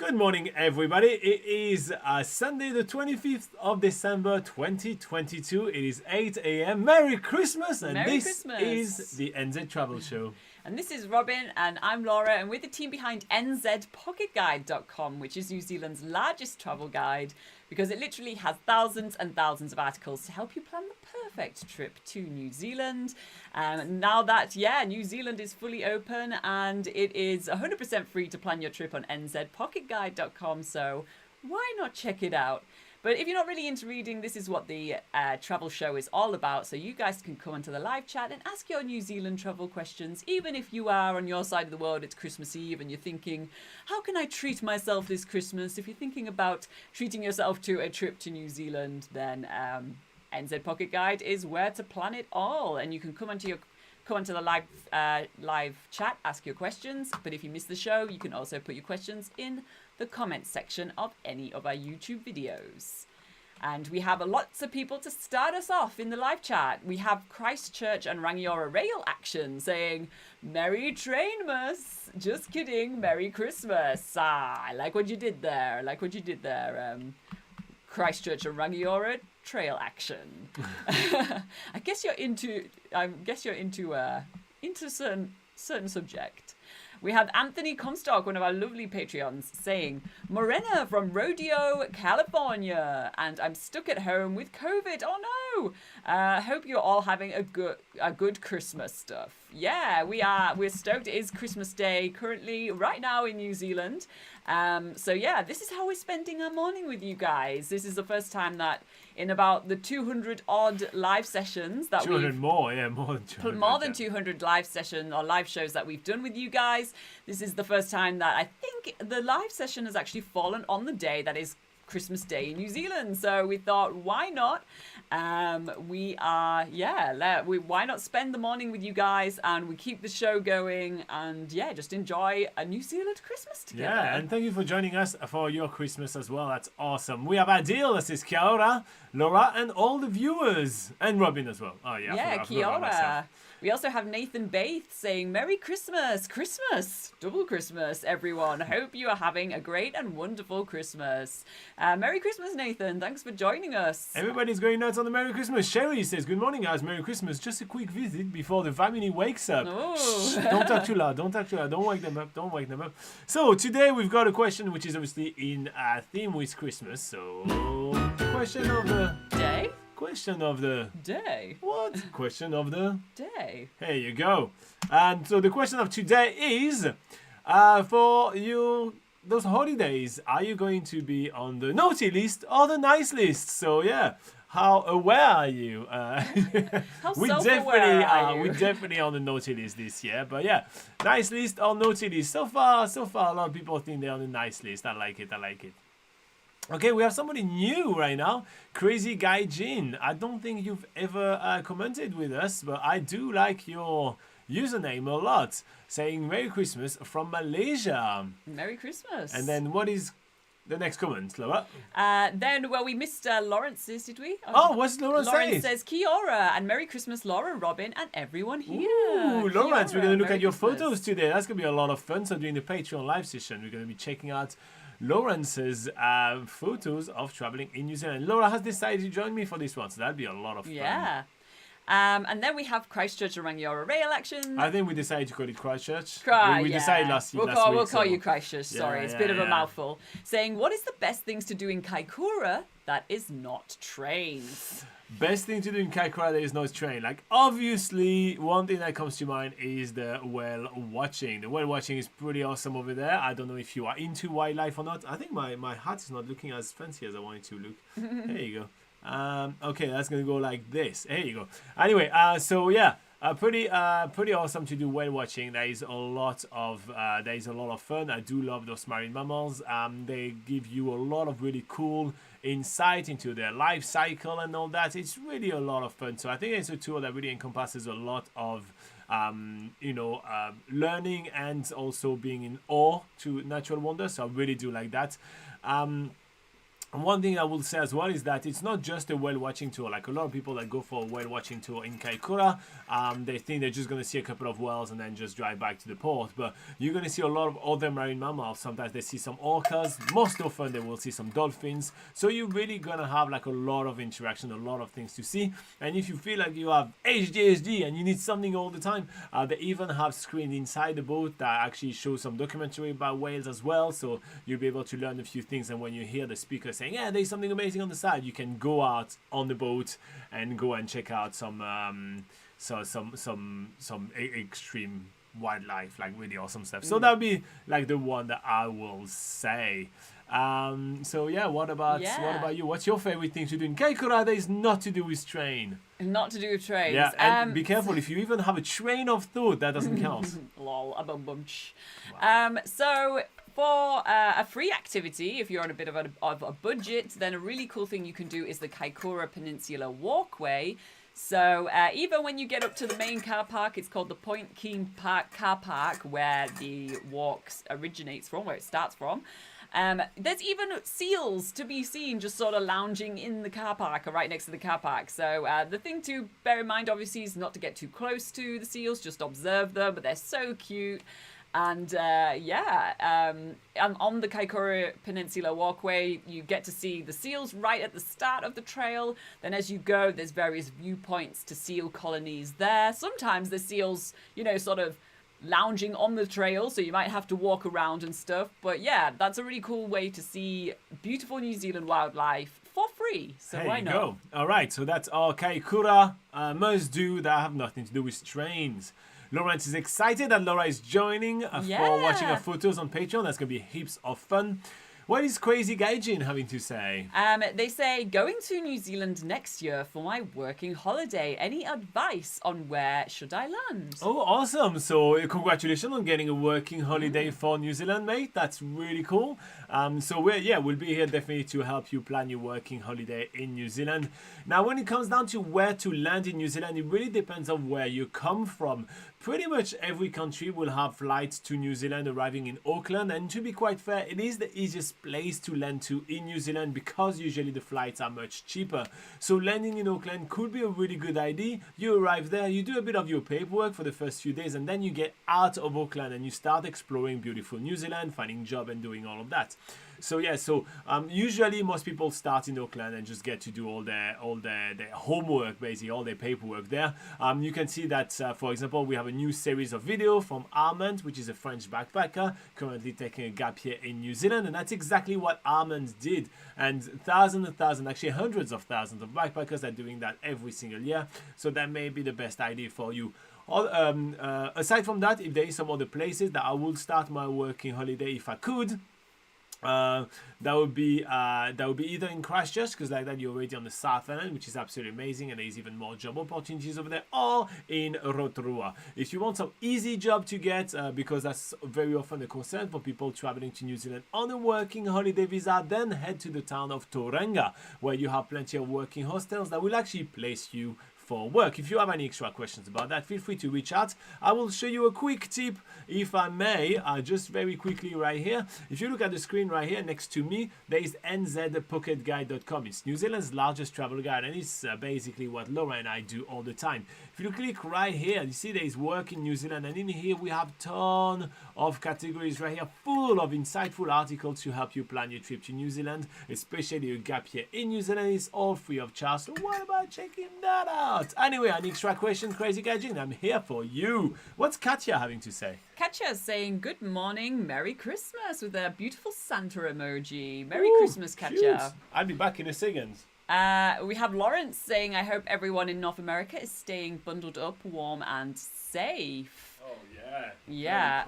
Good morning, everybody. It is Sunday, the 25th of December, 2022. It is 8 a.m. Merry Christmas! And Merry this Christmas. is the NZ Travel Show. And this is Robin, and I'm Laura, and we're the team behind NZPocketGuide.com, which is New Zealand's largest travel guide, because it literally has thousands and thousands of articles to help you plan the perfect trip to New Zealand. Now that, New Zealand is fully open, and it is 100% free to plan your trip on NZPocketGuide.com, so why not check it out? But if you're not really into reading, this is what the travel show is all about. So you guys can come onto the live chat and ask your New Zealand travel questions. Even if you are on your side of the world, it's Christmas Eve and you're thinking, how can I treat myself this Christmas? If you're thinking about treating yourself to a trip to New Zealand, then NZ Pocket Guide is where to plan it all. And you can come onto the live chat, ask your questions. But if you miss the show, you can also put your questions in the comments section of any of our YouTube videos. And we have lots of people to start us off in the live chat. We have Christchurch and Rangiora Rail Action saying, Merry Trainmas. Just kidding, Merry Christmas. I like what you did there. Christchurch and Rangiora Trail Action. I guess you're into certain subject. We have Anthony Comstock, one of our lovely Patreons, saying, Morena from Rodeo, California, and I'm stuck at home with COVID. Oh no! Hope you're all having a good Christmas stuff. Yeah, we are. We're stoked. It is Christmas Day currently, right now in New Zealand. This is how we're spending our morning with you guys. This is the first time that in about the 200 odd live sessions that more than 200. More than 200 live session or live shows that we've done with you guys. This is the first time that I think the live session has actually fallen on the day that is Christmas Day in New Zealand. So we thought, why not? Why not spend the morning with you guys and we keep the show going and just enjoy a New Zealand Christmas together. Yeah, and thank you for joining us for your Christmas as well. That's awesome. We have Adil, that says Kia ora, Laura, and all the viewers, and Robin as well. Oh yeah, Kia ora. We also have Nathan Baith saying, Merry Christmas, double Christmas, everyone. Hope you are having a great and wonderful Christmas. Merry Christmas, Nathan. Thanks for joining us. Everybody's going nuts on the Merry Christmas. Sherry says, good morning, guys. Merry Christmas. Just a quick visit before the family wakes up. Oh. Shh, don't talk too loud. Don't wake them up. So today we've got a question which is obviously in theme with Christmas. So, question of the day? Question of the day. What? Question of the day. Here you go. And so the question of today is, for you, those holidays, are you going to be on the naughty list or the nice list? So yeah, how aware are you? How self-aware are you? We're definitely on the naughty list this year. But yeah, nice list or naughty list. So far, a lot of people think they're on the nice list. I like it. Okay, we have somebody new right now, Crazy Guy Jin. I don't think you've ever commented with us, but I do like your username a lot, saying Merry Christmas from Malaysia. Merry Christmas. And then what is the next comment, Laura? We missed Lawrence's, did we? What's Lawrence saying? Lawrence says, Kia ora, and Merry Christmas, Laura, Robin, and everyone here. Ooh, Lawrence, we're going to look at your Christmas. photos today. That's going to be a lot of fun. So during the Patreon live session, we're going to be checking out Lawrence's photos of traveling in New Zealand. Laura has decided to join me for this one, so that'd be a lot of fun. Yeah. And then we have Christchurch and Rangiora Rail Action. I think we decided to call it Christchurch. We decided last week. We'll call you Christchurch. Sorry, it's a bit of a mouthful. Saying, what is the best things to do in Kaikoura that is not trains? Best thing to do in Kaikoura that is not train. Like, obviously, one thing that comes to mind is the whale watching. The whale watching is pretty awesome over there. I don't know if you are into wildlife or not. I think my hat is not looking as fancy as I want it to look. There you go. Okay, that's gonna go like this. There you go. Anyway, pretty awesome to do whale watching. There is a lot of fun. I do love those marine mammals. They give you a lot of really cool insight into their life cycle and all that. It's really a lot of fun. So I think it's a tour that really encompasses a lot of learning and also being in awe to natural wonders. So I really do like that. And one thing I will say as well is that it's not just a whale watching tour. Like a lot of people that go for a whale watching tour in Kaikoura, they think they're just going to see a couple of whales and then just drive back to the port. But you're going to see a lot of other marine mammals. Sometimes they see some orcas. Most often they will see some dolphins. So you're really going to have like a lot of interaction, a lot of things to see. And if you feel like you have ADHD and you need something all the time, they even have screen inside the boat that actually shows some documentary about whales as well. So you'll be able to learn a few things. And when you hear the speaker saying, yeah, there's something amazing on the side, you can go out on the boat and go and check out some extreme wildlife, like really awesome stuff. So that would be like the one that I will say. So yeah, what about you? What's your favorite thing to do in Kaikoura that is not to do with train? Not to do with trains. Yeah, and be careful if you even have a train of thought, that doesn't count. Lol, a bum bunch. Wow. So for a free activity, if you're on a bit of a budget, then a really cool thing you can do is the Kaikoura Peninsula Walkway. So even when you get up to the main car park, it's called the Point Keen Park car park, where the walk originates from, where it starts from. There's even seals to be seen just sort of lounging in the car park or right next to the car park. So the thing to bear in mind, obviously, is not to get too close to the seals, just observe them, but they're so cute. And and on the Kaikoura Peninsula Walkway, you get to see the seals right at the start of the trail. Then as you go, there's various viewpoints to seal colonies there. Sometimes the seals, sort of lounging on the trail, so you might have to walk around and stuff. But yeah, that's a really cool way to see beautiful New Zealand wildlife for free. So there why you not? go. All right, so that's our Kaikoura must-do that have nothing to do with trains. Lawrence is excited that Laura is joining for watching her photos on Patreon. That's going to be heaps of fun. What is Crazy Gaijin having to say? They say, going to New Zealand next year for my working holiday. Any advice on where should I land? Oh, awesome. So congratulations on getting a working holiday for New Zealand, mate. That's really cool. So we'll be here definitely to help you plan your working holiday in New Zealand. Now, when it comes down to where to land in New Zealand, it really depends on where you come from. Pretty much every country will have flights to New Zealand arriving in Auckland, and to be quite fair, it is the easiest place to land to in New Zealand because usually the flights are much cheaper. So landing in Auckland could be a really good idea. You arrive there, you do a bit of your paperwork for the first few days, and then you get out of Auckland and you start exploring beautiful New Zealand, finding job and doing all of that. So usually most people start in Auckland and just get to do all their homework, basically all their paperwork there. You can see that, for example, we have a new series of video from Armand, which is a French backpacker currently taking a gap year in New Zealand, and that's exactly what Armand did. And thousands, actually hundreds of thousands of backpackers are doing that every single year. So that may be the best idea for you. Aside from that, if there is some other places that I would start my working holiday if I could. That would be either in Christchurch, because like that you're already on the South Island, which is absolutely amazing, and there's even more job opportunities over there, or in Rotorua. If you want some easy job to get, because that's very often a concern for people traveling to New Zealand on a working holiday visa, then head to the town of Tauranga, where you have plenty of working hostels that will actually place you for work. If you have any extra questions about that, feel free to reach out. I will show you a quick tip, if I may, just very quickly right here. If you look at the screen right here next to me, there is NZPocketGuide.com. It's New Zealand's largest travel guide, and it's basically what Laura and I do all the time. If you click right here, you see there is work in New Zealand, and in here we have a ton of categories right here, full of insightful articles to help you plan your trip to New Zealand, especially a gap year in New Zealand. It's all free of charge, so what about checking that out? Anyway, an extra question, Crazy Gaijin, I'm here for you. What's Katya having to say? Katya's saying, good morning, Merry Christmas, with a beautiful Santa emoji. Merry Christmas, Katya. Cute. I'll be back in a second. We have Lawrence saying, I hope everyone in North America is staying bundled up, warm and safe. Oh, yeah. Yeah.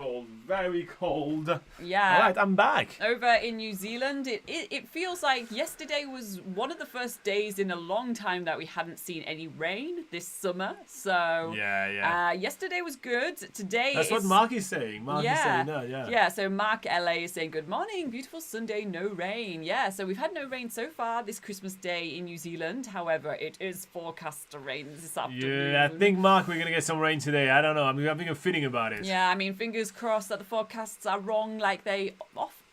Very cold. Yeah. All right, I'm back. Over in New Zealand, it feels like yesterday was one of the first days in a long time that we hadn't seen any rain this summer. So yesterday was good. Today That's what Mark is saying. Mark is saying no, Yeah, so Mark LA is saying, good morning, beautiful Sunday, no rain. Yeah, so we've had no rain so far this Christmas Day in New Zealand. However, it is forecast to rain this afternoon. Yeah, I think, Mark, we're going to get some rain today. I don't know. I'm having a feeling about it. Yeah, I mean, fingers crossed that the forecasts are wrong like they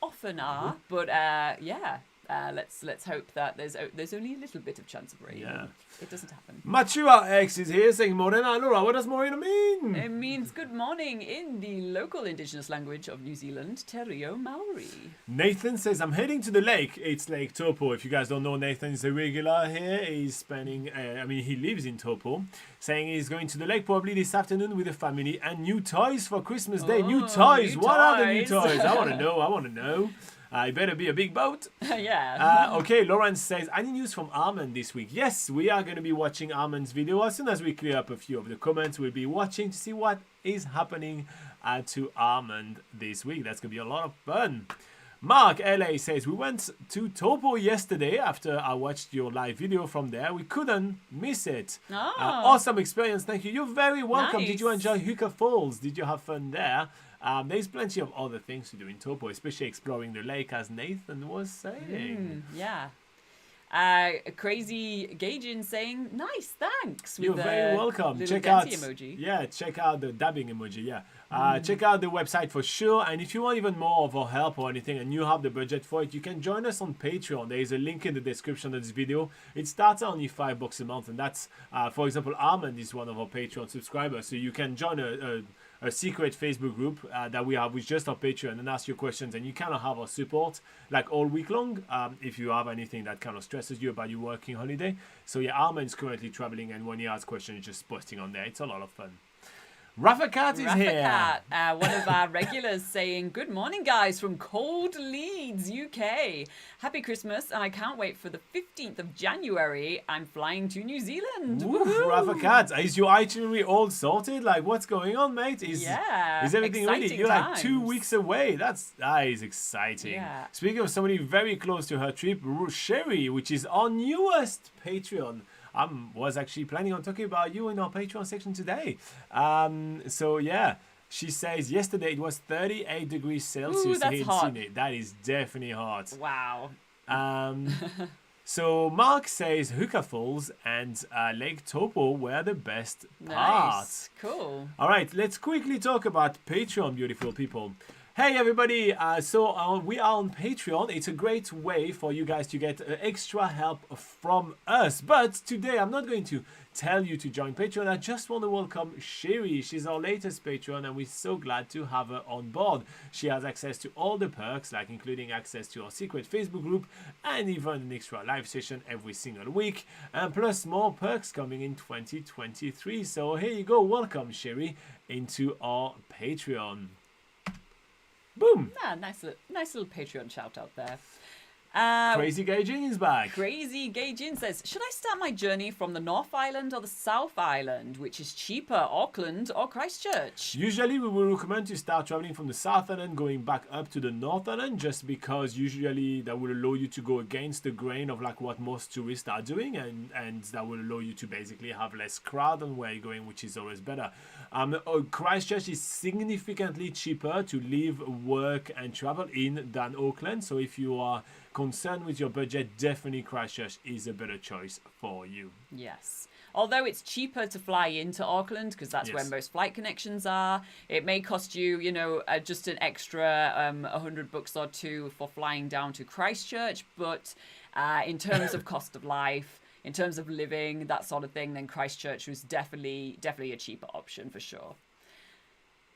often are. But yeah, Let's hope that there's only a little bit of chance of rain. Yeah. It doesn't happen. Matua X is here saying Morena. Laura, what does Morena mean? It means good morning in the local indigenous language of New Zealand, Te Reo Maori. Nathan says, I'm heading to the lake. It's Lake Taupo. If you guys don't know, Nathan is a regular here. He's spending, he lives in Taupo. Saying he's going to the lake probably this afternoon with the family and new toys for Christmas Day. New toys. What are the new toys? I want to know. It better be a big boat. Yeah. Okay, Lawrence says, any news from Armand this week? Yes, we are going to be watching Armand's video. As soon as we clear up a few of the comments, we'll be watching to see what is happening to Armand this week. That's going to be a lot of fun. Mark LA says, we went to Taupo yesterday after I watched your live video from there. We couldn't miss it. Oh. Awesome experience. Thank you. You're very welcome. Nice. Did you enjoy Hooker Falls? Did you have fun there? There's plenty of other things to do in Taupo, especially exploring the lake, as Nathan was saying. Yeah. Crazy Gaijin saying, nice, thanks. You're very welcome. Check out the dabbing emoji. Check out the website for sure. And if you want even more of our help or anything and you have the budget for it, you can join us on Patreon. There is a link in the description of this video. It starts at only $5 a month. And that's, for example, Armand is one of our Patreon subscribers. So you can join a secret Facebook group that we have with just our Patreon and ask your questions, and you kind of have our support like all week long if you have anything that kind of stresses you about your working holiday. So yeah, Armand's currently traveling, and when he has questions, he's just posting on there. It's a lot of fun. Rafa Cat is here. Cat, one of our regulars, saying, good morning, guys, from cold Leeds, UK. Happy Christmas, and I can't wait for the 15th of January. I'm flying to New Zealand. Woof, Rafa Cat, is your itinerary all sorted? Like, what's going on, mate? Is everything ready? You're like 2 weeks away. That is exciting. Yeah. Speaking of somebody very close to her trip, Sherry, which is our newest Patreon. Was actually planning on talking about you in our Patreon section today. So yeah, she says yesterday it was 38 degrees Celsius here in Sydney. That is definitely hot. Wow. So Mark says Hooker Falls and Lake Taupo were the best parts. Nice. Cool. All right, let's quickly talk about Patreon, beautiful people. Hey everybody, so we are on Patreon. It's a great way for you guys to get extra help from us. But today I'm not going to tell you to join Patreon. I just want to welcome Sherry. She's our latest Patreon and we're so glad to have her on board. She has access to all the perks, like including access to our secret Facebook group and even an extra live session every single week. And plus more perks coming in 2023. So here you go. Welcome Sherry into our Patreon. Boom! Nice little Patreon shout out there. Crazy Gaijin is back. Crazy Gaijin says, should I start my journey from the North Island or the South Island? Which is cheaper, Auckland or Christchurch? Usually we will recommend to start traveling from the South Island going back up to the North Island, just because usually that will allow you to go against the grain of like what most tourists are doing, and that will allow you to basically have less crowd on where you're going, which is always better. Christchurch is significantly cheaper to live, work and travel in than Auckland, so if you are concerned with your budget, definitely Christchurch is a better choice for you. Yes. Although it's cheaper to fly into Auckland because that's where most flight connections are, it may cost you, just an extra $100 or two for flying down to Christchurch. But in terms of cost of life, in terms of living, that sort of thing, then Christchurch was definitely a cheaper option for sure.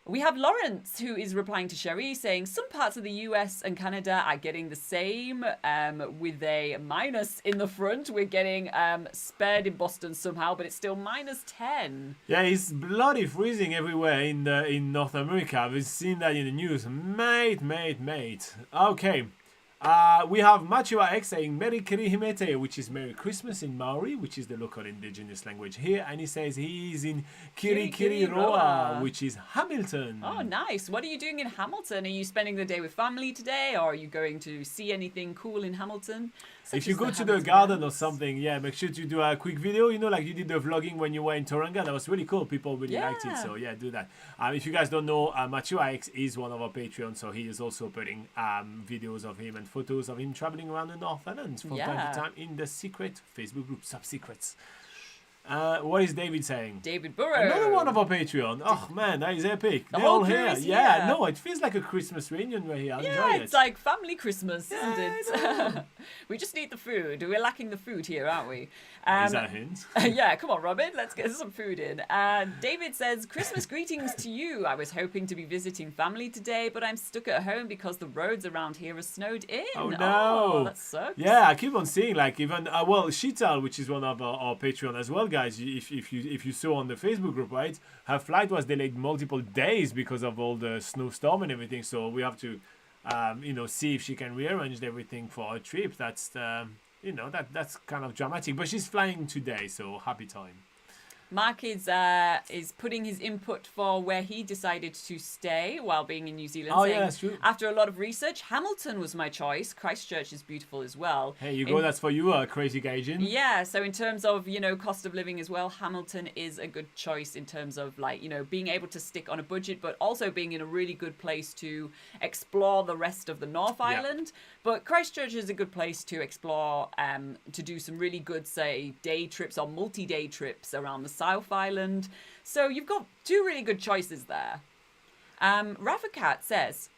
We have Lawrence, who is replying to Sherry, saying some parts of the US and Canada are getting the same with a minus in the front. We're getting spared in Boston somehow, but it's still -10. Yeah, it's bloody freezing everywhere in North America. I've seen that in the news. Mate. Okay. We have Matua X saying Merry Kirihimete, which is Merry Christmas in Maori, which is the local indigenous language here. And he says he is in Kirikiriroa, which is Hamilton. Oh, nice. What are you doing in Hamilton? Are you spending the day with family today, or are you going to see anything cool in Hamilton? If you go to the garden or something, make sure to do a quick video, like you did the vlogging when you were in Tauranga. That was really cool. People really liked it. So do that. If you guys don't know, Matua X is one of our Patreons, so he is also putting videos of him and photos of him traveling around the North Island from time to time in the secret Facebook group, Sub Secrets. What is David saying? David Burrow. Another one of our Patreon. Oh man, that is epic. They're whole all crew here. is Yeah, here. no, it feels like a Christmas reunion right here. I Yeah, enjoy it's it. like family Christmas, isn't I it? know. We just need the food. We're lacking the food here, aren't we? Is that a hint? Yeah, come on, Robin. Let's get some food in. David says, Christmas greetings to you. I was hoping to be visiting family today, but I'm stuck at home because the roads around here are snowed in. Oh no, Oh, that sucks. Yeah, I keep on seeing like even well, Shital, which is one of our Patreon as well, guys. If you saw on the Facebook group, right, her flight was delayed multiple days because of all the snowstorm and everything. So we have to, see if she can rearrange everything for her trip. That's that's kind of dramatic. But she's flying today, so happy time. Mark is putting his input for where he decided to stay while being in New Zealand. Oh, saying, yeah, that's true. After a lot of research, Hamilton was my choice. Christchurch is beautiful as well. Hey, you go. That's for you, crazy Gaijin. Yeah, so in terms of, cost of living as well, Hamilton is a good choice in terms of being able to stick on a budget, but also being in a really good place to explore the rest of the North Island. But Christchurch is a good place to explore, to do some really good, say, day trips or multi-day trips around the South Island. So you've got two really good choices there. Rafakat says,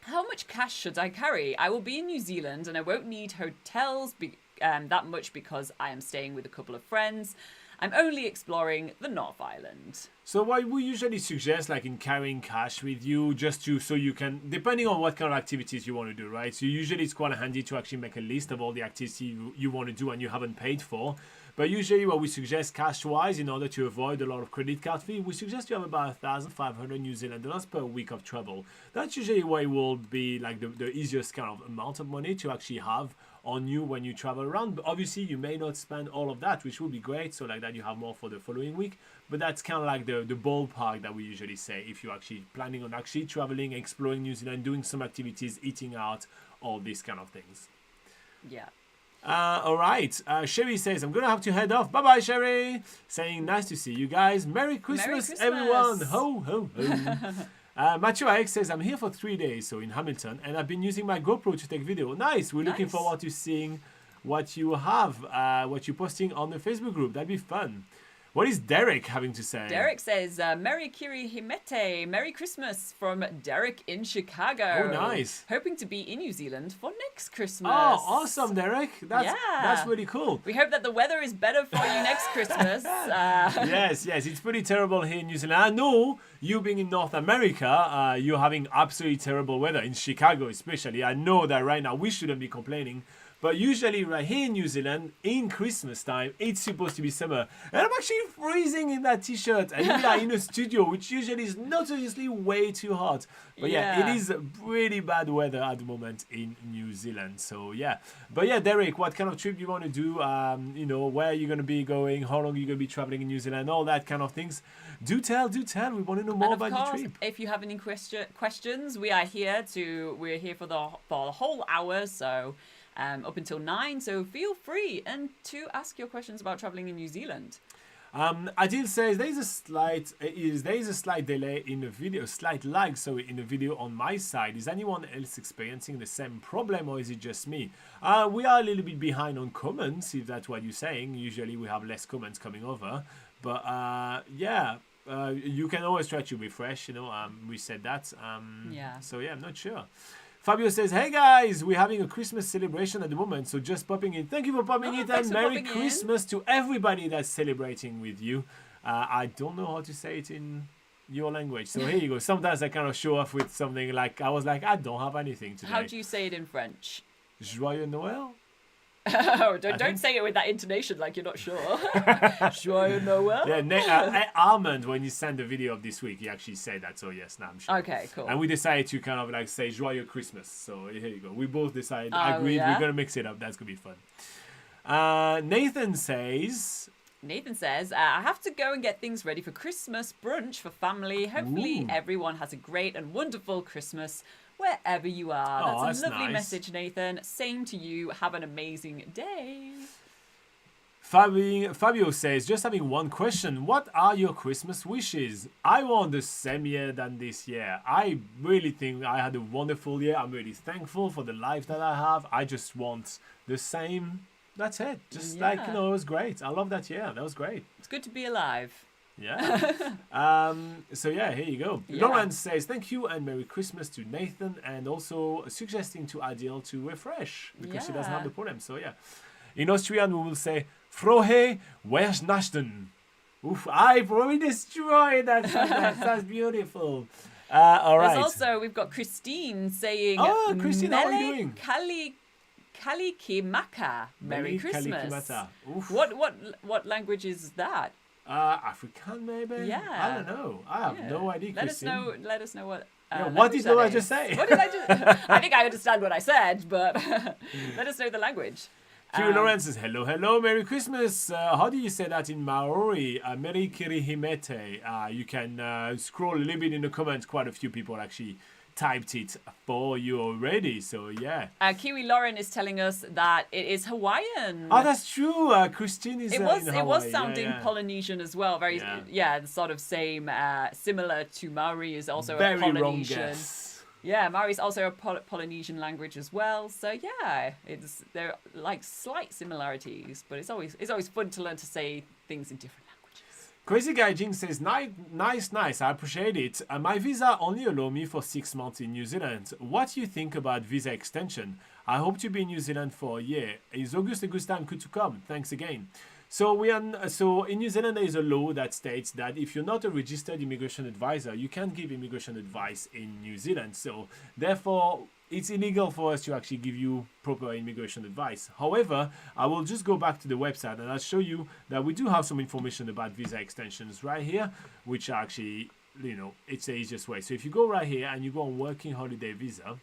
how much cash should I carry? I will be in New Zealand and I won't need hotels that much because I am staying with a couple of friends. I'm only exploring the North Island. So what we usually suggest, like in carrying cash with you, so you can, depending on what kind of activities you want to do, right? So usually it's quite handy to actually make a list of all the activities you want to do and you haven't paid for. But usually what we suggest cash-wise, in order to avoid a lot of credit card fee, we suggest you have about 1,500 New Zealand dollars per week of travel. That's usually what will be like the easiest kind of amount of money to actually have on you when you travel around. But obviously you may not spend all of that, which would be great, so like that you have more for the following week. But that's kind of like the ballpark that we usually say if you're actually planning on actually traveling, exploring New Zealand, doing some activities, eating out, all these kind of things. Yeah. All right. Sherry says, I'm going to have to head off. Bye-bye, Sherry. Saying, nice to see you guys. Merry Christmas, everyone. Ho, ho, ho. Matthew Ix says, I'm here for 3 days, so in Hamilton, and I've been using my GoPro to take video. Nice. We're looking forward to seeing what you have, what you're posting on the Facebook group. That'd be fun. What is Derek having to say? Derek says, Merry Kiri Himete, Merry Christmas from Derek in Chicago. Oh, nice. Hoping to be in New Zealand for next Christmas. Oh, awesome, Derek. That's really cool. We hope that the weather is better for you next Christmas. Yes, it's pretty terrible here in New Zealand. I know you being in North America, you're having absolutely terrible weather, in Chicago especially. I know that right now we shouldn't be complaining. But usually right here in New Zealand, in Christmas time, it's supposed to be summer. And I'm actually freezing in that t-shirt. And we are in a studio, which usually is notoriously way too hot. But yeah, it is pretty bad weather at the moment in New Zealand. So yeah. But yeah, Derek, what kind of trip do you want to do? Where are you going to be going? How long are you going to be traveling in New Zealand? All that kind of things. Do tell. We want to know more about your trip. If you have any questions, we're here for the whole hour. So... up until 9, so feel free and to ask your questions about traveling in New Zealand. Adil says there is a slight delay in the video, slight lag, in the video on my side. Is anyone else experiencing the same problem, or is it just me? We are a little bit behind on comments, if that's what you're saying. Usually we have less comments coming over, but you can always try to refresh. We said that. So yeah, I'm not sure. Fabio says, hey guys, we're having a Christmas celebration at the moment, so just popping in. Thank you for popping in, and Merry Christmas to everybody that's celebrating with you. I don't know how to say it in your language, so here you go. Sometimes I kind of show off with something like, I don't have anything today. How do you say it in French? Joyeux Noël? Oh, don't say it with that intonation like you're not sure. Joyeux Noël? Yeah, Armand, when he sent the video of this week, he actually said that, so yes, now I'm sure. Okay, cool. And we decided to kind of like say Joyeux Christmas, so here you go. We both decided, agreed, we're going to mix it up. That's going to be fun. Nathan says, I have to go and get things ready for Christmas brunch for family. Hopefully everyone has a great and wonderful Christmas wherever you are. That's a lovely message, Nathan. Same to you. Have an amazing day. Fabio says, just having one question. What are your Christmas wishes? I want the same year than this year. I really think I had a wonderful year. I'm really thankful for the life that I have. I just want the same That's it. Just Yeah. it was great. I love that. Yeah, that was great. It's good to be alive. Yeah. So yeah, here you go. Yeah. Lawrence says thank you and Merry Christmas to Nathan, and also suggesting to Adil to refresh because she doesn't have the problem. So yeah. In Austrian, we will say Frohe Weihnachten. Oof, I probably destroyed that sentence. That's beautiful. All right. There's also, we've got Christine saying, Oh, Christine, how are you doing? Kalikimaka. Merry Christmas. Kalikimata. Oof. What language is that? African maybe? Yeah. I don't know. I have no idea, Christine. Let us know what. What did I just say? What did I just? I think I understand what I said, but let us know the language. Q Lawrence says, hello, Merry Christmas. How do you say that in Maori? Merry Kirihimete. You can scroll a little bit in the comments. Quite a few people actually typed it for you already. So, yeah. Kiwi Lauren is telling us that it is Hawaiian. Oh, that's true. Christine is in Hawaii. It was sounding Polynesian as well. Very, the sort of same, similar to Maori is also a Polynesian. Very wrong guess. Yeah, Maori is also a Polynesian language as well. So yeah, they're like slight similarities, but it's always fun to learn to say things in different languages. Crazy Guy Jing says, nice. I appreciate it. My visa only allow me for 6 months in New Zealand. What do you think about visa extension? I hope to be in New Zealand for a year. Is August a good time to come? Thanks again. So in New Zealand there is a law that states that if you're not a registered immigration advisor, you can't give immigration advice in New Zealand. So therefore, it's illegal for us to actually give you proper immigration advice. However, I will just go back to the website and I'll show you that we do have some information about visa extensions right here, which are actually, it's the easiest way. So if you go right here and you go on working holiday visa,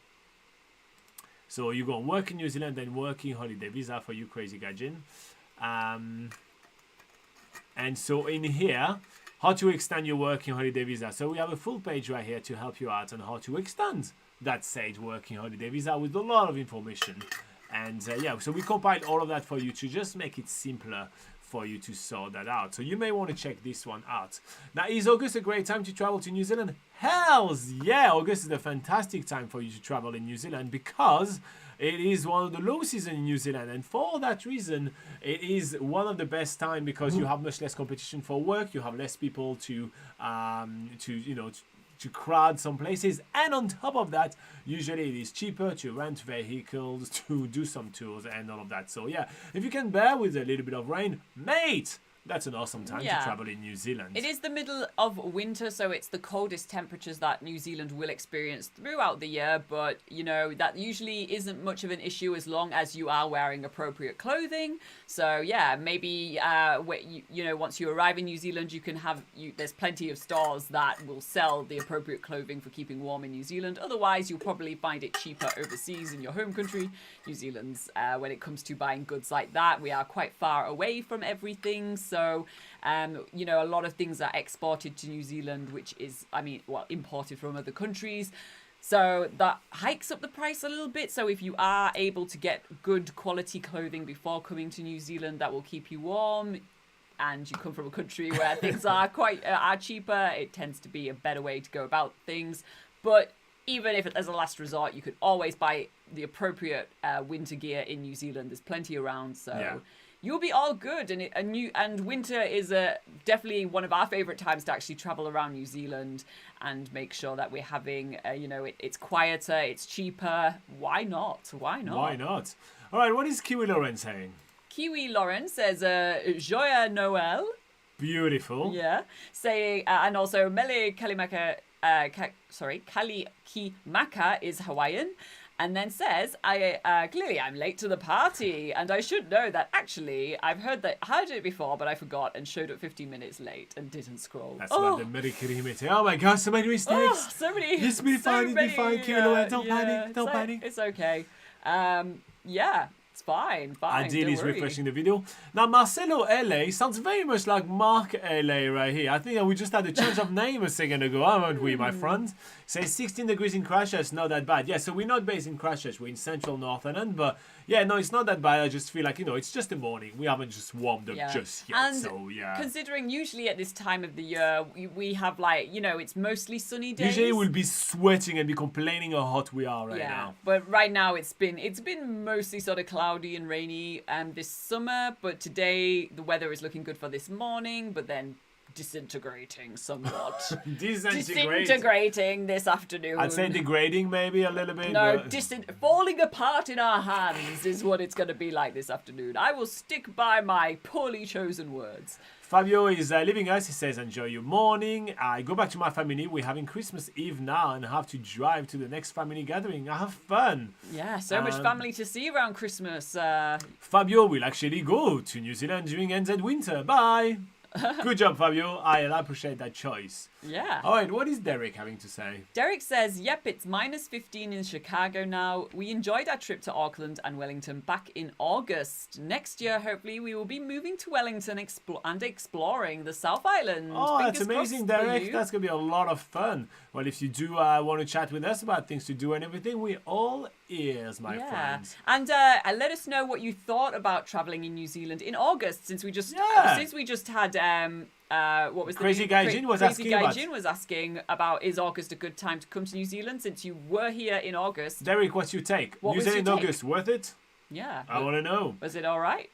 so you go on work in New Zealand and working holiday visa for you, Crazy Gajin. And so in here, how to extend your working holiday visa. So we have a full page right here to help you out on how to extend that said working holiday visa with a lot of information. And so we compiled all of that for you to just make it simpler for you to sort that out. So you may want to check this one out. Now, is August a great time to travel to New Zealand? Hells yeah, August is a fantastic time for you to travel in New Zealand because it is one of the low season in New Zealand, and for that reason, it is one of the best time because you have much less competition for work. You have less people to crowd some places, and on top of that, usually it is cheaper to rent vehicles, to do some tours, and all of that. So yeah, if you can bear with a little bit of rain, mate, that's an awesome time to travel in New Zealand. It is the middle of winter, so it's the coldest temperatures that New Zealand will experience throughout the year, but, that usually isn't much of an issue as long as you are wearing appropriate clothing. So, yeah, maybe, once you arrive in New Zealand, there's plenty of stores that will sell the appropriate clothing for keeping warm in New Zealand. Otherwise, you'll probably find it cheaper overseas in your home country. New Zealand's, when it comes to buying goods like that, we are quite far away from everything, so, a lot of things are exported to New Zealand, which is, imported from other countries. So that hikes up the price a little bit. So if you are able to get good quality clothing before coming to New Zealand that will keep you warm, and you come from a country where things are cheaper, it tends to be a better way to go about things. But even if as a last resort, you could always buy the appropriate winter gear in New Zealand. There's plenty around, so... Yeah. You'll be all good, and winter is definitely one of our favourite times to actually travel around New Zealand and make sure that we're having, it's quieter, it's cheaper. Why not? Why not? All right, what is Kiwi Lauren saying? Kiwi Lauren says, Joyeux Noël. Beautiful. Yeah, saying, and also Mele Kalimaka, Kalikimaka is Hawaiian. And then says, clearly I'm late to the party, and I should know that actually I've heard it before, but I forgot and showed up 15 minutes late and didn't scroll. That's about the Merikiri. Oh my gosh, so many mistakes. Oh, so many. It's been fine, Don't panic. It's okay. It's fine. Adil is refreshing the video. Now, Marcelo LA sounds very much like Mark LA right here. I think we just had a change of name a second ago, haven't we, my friend? Says 16 degrees in Christchurch, not that bad. Yeah, so we're not based in Christchurch, we're in central Northern, but yeah, no, it's not that bad. I just feel like, it's just the morning. We haven't just warmed up just yet, and so yeah. Considering usually at this time of the year, we have it's mostly sunny days. Usually we'll be sweating and be complaining how hot we are right now. But right now it's been mostly sort of cloudy. cloudy and rainy this summer, but today the weather is looking good for this morning, but then disintegrating somewhat. Disintegrating this afternoon. I'd say degrading maybe a little bit. No, but... falling apart in our hands is what it's going to be like this afternoon. I will stick by my poorly chosen words. Fabio is leaving us. He says, enjoy your morning. I go back to my family. We're having Christmas Eve now and have to drive to the next family gathering. I have fun. Yeah, so much family to see around Christmas. Fabio will actually go to New Zealand during NZ winter. Bye. Good job, Fabio. I appreciate that choice. Yeah. All right, what is Derek having to say? Derek says, yep, it's minus 15 in Chicago now. We enjoyed our trip to Auckland and Wellington back in August. Next year, hopefully, we will be moving to Wellington and exploring the South Island. Oh, Fingers that's amazing, crossed for Derek. you. That's going to be a lot of fun. Well, if you do want to chat with us about things to do and everything, we're all ears, my friends. And let us know what you thought about traveling in New Zealand in August, since we just had what was Crazy Guy Jin was asking about, is August a good time to come to New Zealand since you were here in August? Derek, what's your take? New Zealand in August, worth it? Yeah. I want to know. Was it all right?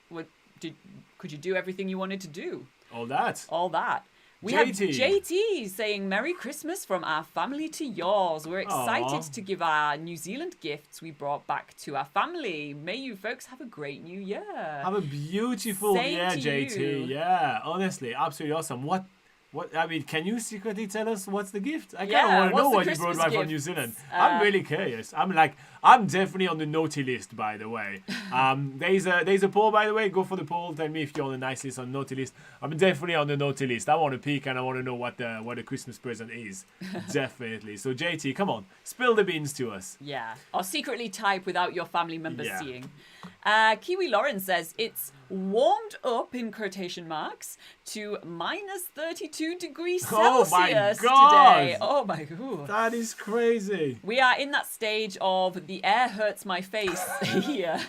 Could you do everything you wanted to do? All that. We have JT saying Merry Christmas from our family to yours. We're excited to give our New Zealand gifts we brought back to our family. May you folks have a great new year. Have a beautiful year, JT. You. Yeah, honestly, absolutely awesome. What? I mean, can you secretly tell us what's the gift? I kind of want to know what you brought back from New Zealand. I'm really curious. I'm definitely on the naughty list, by the way. There's a poll, by the way. Go for the poll. Tell me if you're on the nice list or naughty list. I'm definitely on the naughty list. I want to peek and I want to know what the Christmas present is. Definitely. So JT, come on, spill the beans to us. Yeah, or secretly type without your family members seeing. Kiwi Lauren says it's warmed up in quotation marks to minus 32 degrees Celsius today. Oh my god. That is crazy. We are in that stage of the air hurts my face here.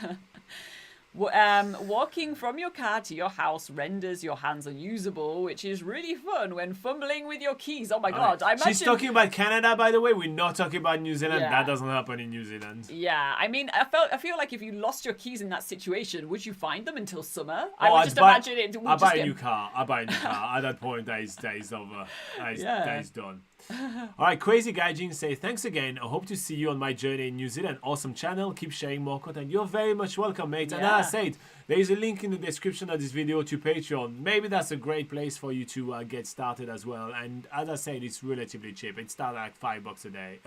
Walking from your car to your house renders your hands unusable, which is really fun when fumbling with your keys. Oh my god, I imagine... She's talking about Canada, by the way. We're not talking about New Zealand. Yeah. That doesn't happen in New Zealand. Yeah, I mean, I feel like if you lost your keys in that situation, would you find them until summer? I would just imagine it. I'll buy a new car. At that point, that is over. That is done. All right, Crazy Gaijin say, thanks again. I hope to see you on my journey in New Zealand. Awesome channel. Keep sharing more content. You're very much welcome, mate. And as I said, there is a link in the description of this video to Patreon. Maybe that's a great place for you to get started as well. And as I said, it's relatively cheap. It starts at like $5 a day,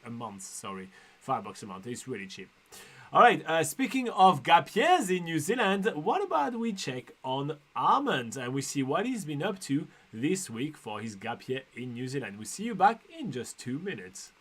a month. Sorry, $5 a month. It's really cheap. All right, speaking of gap years in New Zealand, what about we check on Armand and we see what he's been up to this week for his gap year in New Zealand. We'll see you back in just 2 minutes.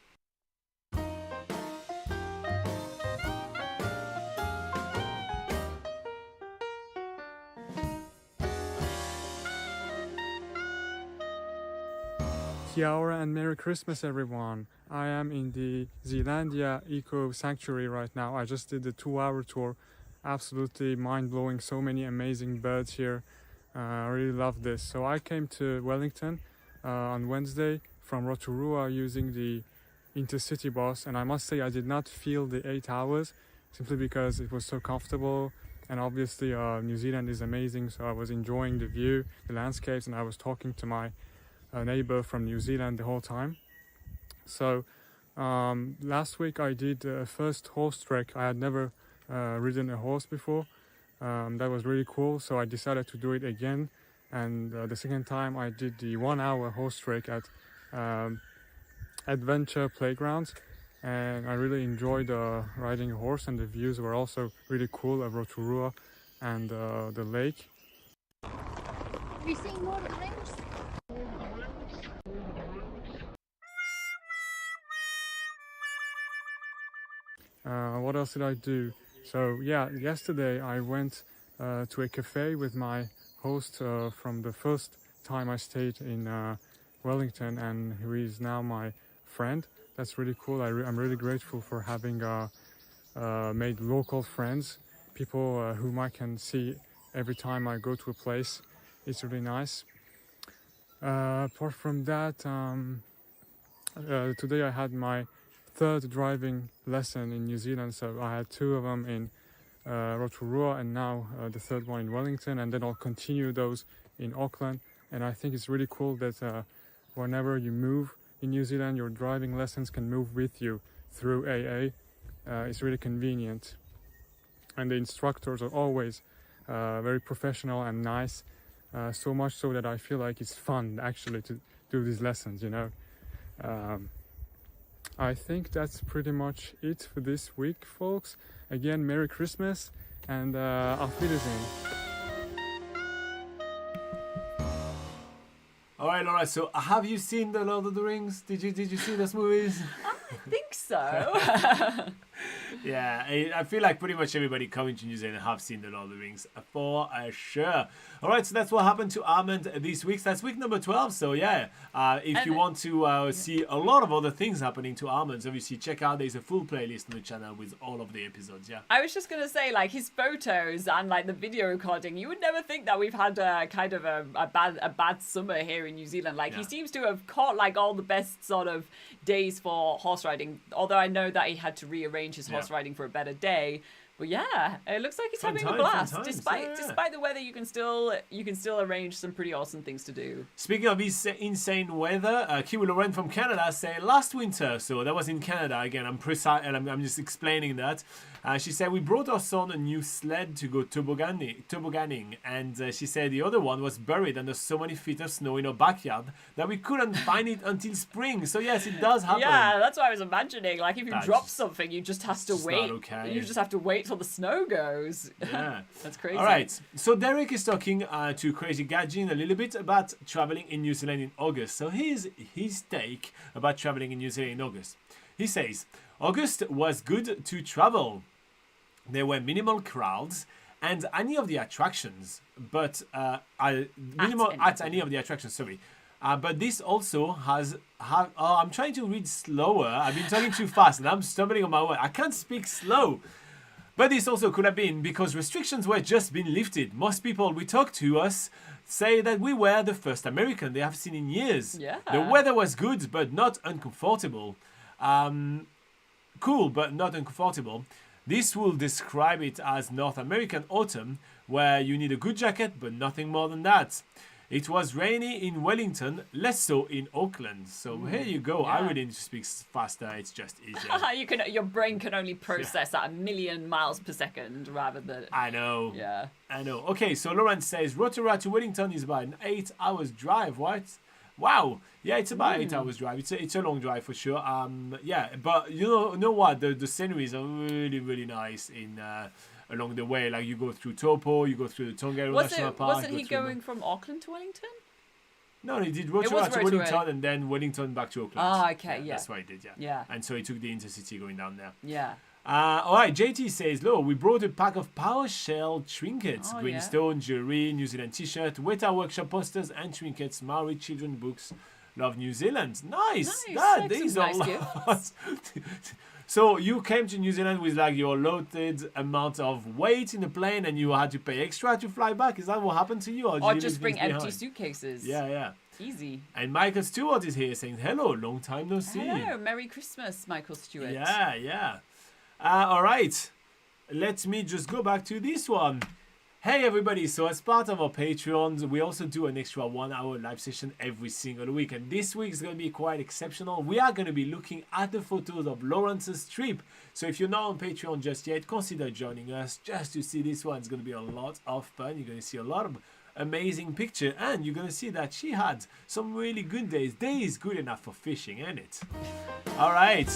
Kia ora and Merry Christmas, everyone. I am in the Zealandia Eco Sanctuary right now. I just did the 2-hour tour. Absolutely mind-blowing. So many amazing birds here. I really love this. So I came to Wellington on Wednesday from Rotorua using the intercity bus, and I must say I did not feel the 8 hours simply because it was so comfortable. And obviously New Zealand is amazing, so I was enjoying the view, the landscapes, and I was talking to my neighbor from New Zealand the whole time. So last week I did a first horse trek. I had never ridden a horse before. That was really cool, so I decided to do it again. And the second time I did the 1-hour horse trek at Adventure Playgrounds, and I really enjoyed riding a horse, and the views were also really cool of Rotorua and the lake. Have you seen more things? What else did I do? So yeah, yesterday I went to a cafe with my host from the first time I stayed in Wellington, and who is now my friend. That's really cool. I'm really grateful for having made local friends, people whom I can see every time I go to a place. It's really nice. Apart from that, today I had my third driving lesson in New Zealand, so I had 2 of them in Rotorua, and now the third one in Wellington, and then I'll continue those in Auckland. And I think it's really cool that whenever you move in New Zealand, your driving lessons can move with you through AA. It's really convenient, and the instructors are always very professional and nice, so much so that I feel like it's fun actually to do these lessons, you know. I think that's pretty much it for this week, folks. Again, Merry Christmas and auf Wiedersehen. All right, Laura. So, have you seen the Lord of the Rings? Did you see those movies? I think so. Yeah, I feel like pretty much everybody coming to New Zealand have seen the Lord of the Rings for sure. All right, so that's what happened to Armand this week. That's week number 12. So yeah, if you want to see a lot of other things happening to Armand, obviously check out. There's a full playlist on the channel with all of the episodes. Yeah. I was just gonna say, like, his photos and like the video recording, you would never think that we've had kind of a bad summer here in New Zealand. Like, he seems to have caught like all the best sort of days for horse riding. Although I know that he had to rearrange his horse riding for a better day. But yeah, it looks like he's having a blast. Despite the weather, you can still arrange some pretty awesome things to do. Speaking of this insane weather, Kiwi Lauren from Canada said last winter, so that was in Canada again. I'm precise, and I'm just explaining that. She said we brought our son a new sled to go tobogganing, and she said the other one was buried under so many feet of snow in our backyard that we couldn't find it until spring. So yes, it does happen. Yeah, that's what I was imagining. Like, if you drop something, you just have to wait. Not okay. You just have to wait till the snow goes. Yeah. That's crazy. All right. So Derek is talking to Crazy Gadget a little bit about traveling in New Zealand in August. So here's his take about traveling in New Zealand in August. He says, August was good to travel. There were minimal crowds and any of the attractions, but minimal at any of the attractions, sorry. But this also I'm trying to read slower. I've been talking too fast and I'm stumbling on my way. I can't speak slow. But this also could have been because restrictions were just being lifted. Most people we talked to us say that we were the first American they have seen in years. Yeah. The weather was good, but not uncomfortable. Cool, but not uncomfortable. This will describe it as North American autumn, where you need a good jacket, but nothing more than that. It was rainy in Wellington, less so in Auckland. So here you go. Yeah. I really need to speak faster. It's just easier. Your brain can only process at 1,000,000 miles per second rather than. I know. Yeah. I know. Okay, so Lauren says Rotorua to Wellington is about an 8 hours drive, right? Wow. Yeah, it's about 8 hours drive. It's a long drive for sure. Yeah, but you know what? The sceneries are really, really nice in along the way. Like you go through Taupo, you go through the Tongariro National Park. Wasn't he going from Auckland to Wellington? No, he did Rotorua to Wellington and then Wellington back to Auckland. Ah, okay, yeah. That's what he did, yeah. Yeah. And so he took the intercity going down there. Yeah. All right, JT says, "Lo, we brought a pack of power shell trinkets, greenstone, jewelry, New Zealand t-shirt, Weta workshop posters and trinkets, Maori children books. Love New Zealand." Nice. These are nice. So you came to New Zealand with like your loaded amount of weight in the plane and you had to pay extra to fly back? Is that what happened to you? Or just bring empty suitcases. Yeah. Easy. And Michael Stewart is here saying, hello, long time no see. Hello, Merry Christmas, Michael Stewart. Yeah. All right. Let me just go back to this one. Hey everybody, so as part of our Patreons, we also do an extra 1 hour live session every single week. And this week is going to be quite exceptional. We are going to be looking at the photos of Lawrence's trip. So if you're not on Patreon just yet, consider joining us just to see this one. It's going to be a lot of fun. You're going to see a lot of amazing picture and you're going to see that she had some really good days good enough for fishing, ain't it? All right.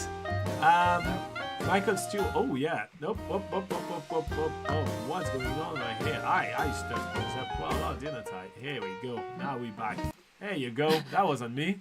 Michael Stewart. Oh yeah. Nope. Oh, what's going on right here? I stuck things up quite a lot, didn't I? Here we go. Now we back. There you go. That was on me.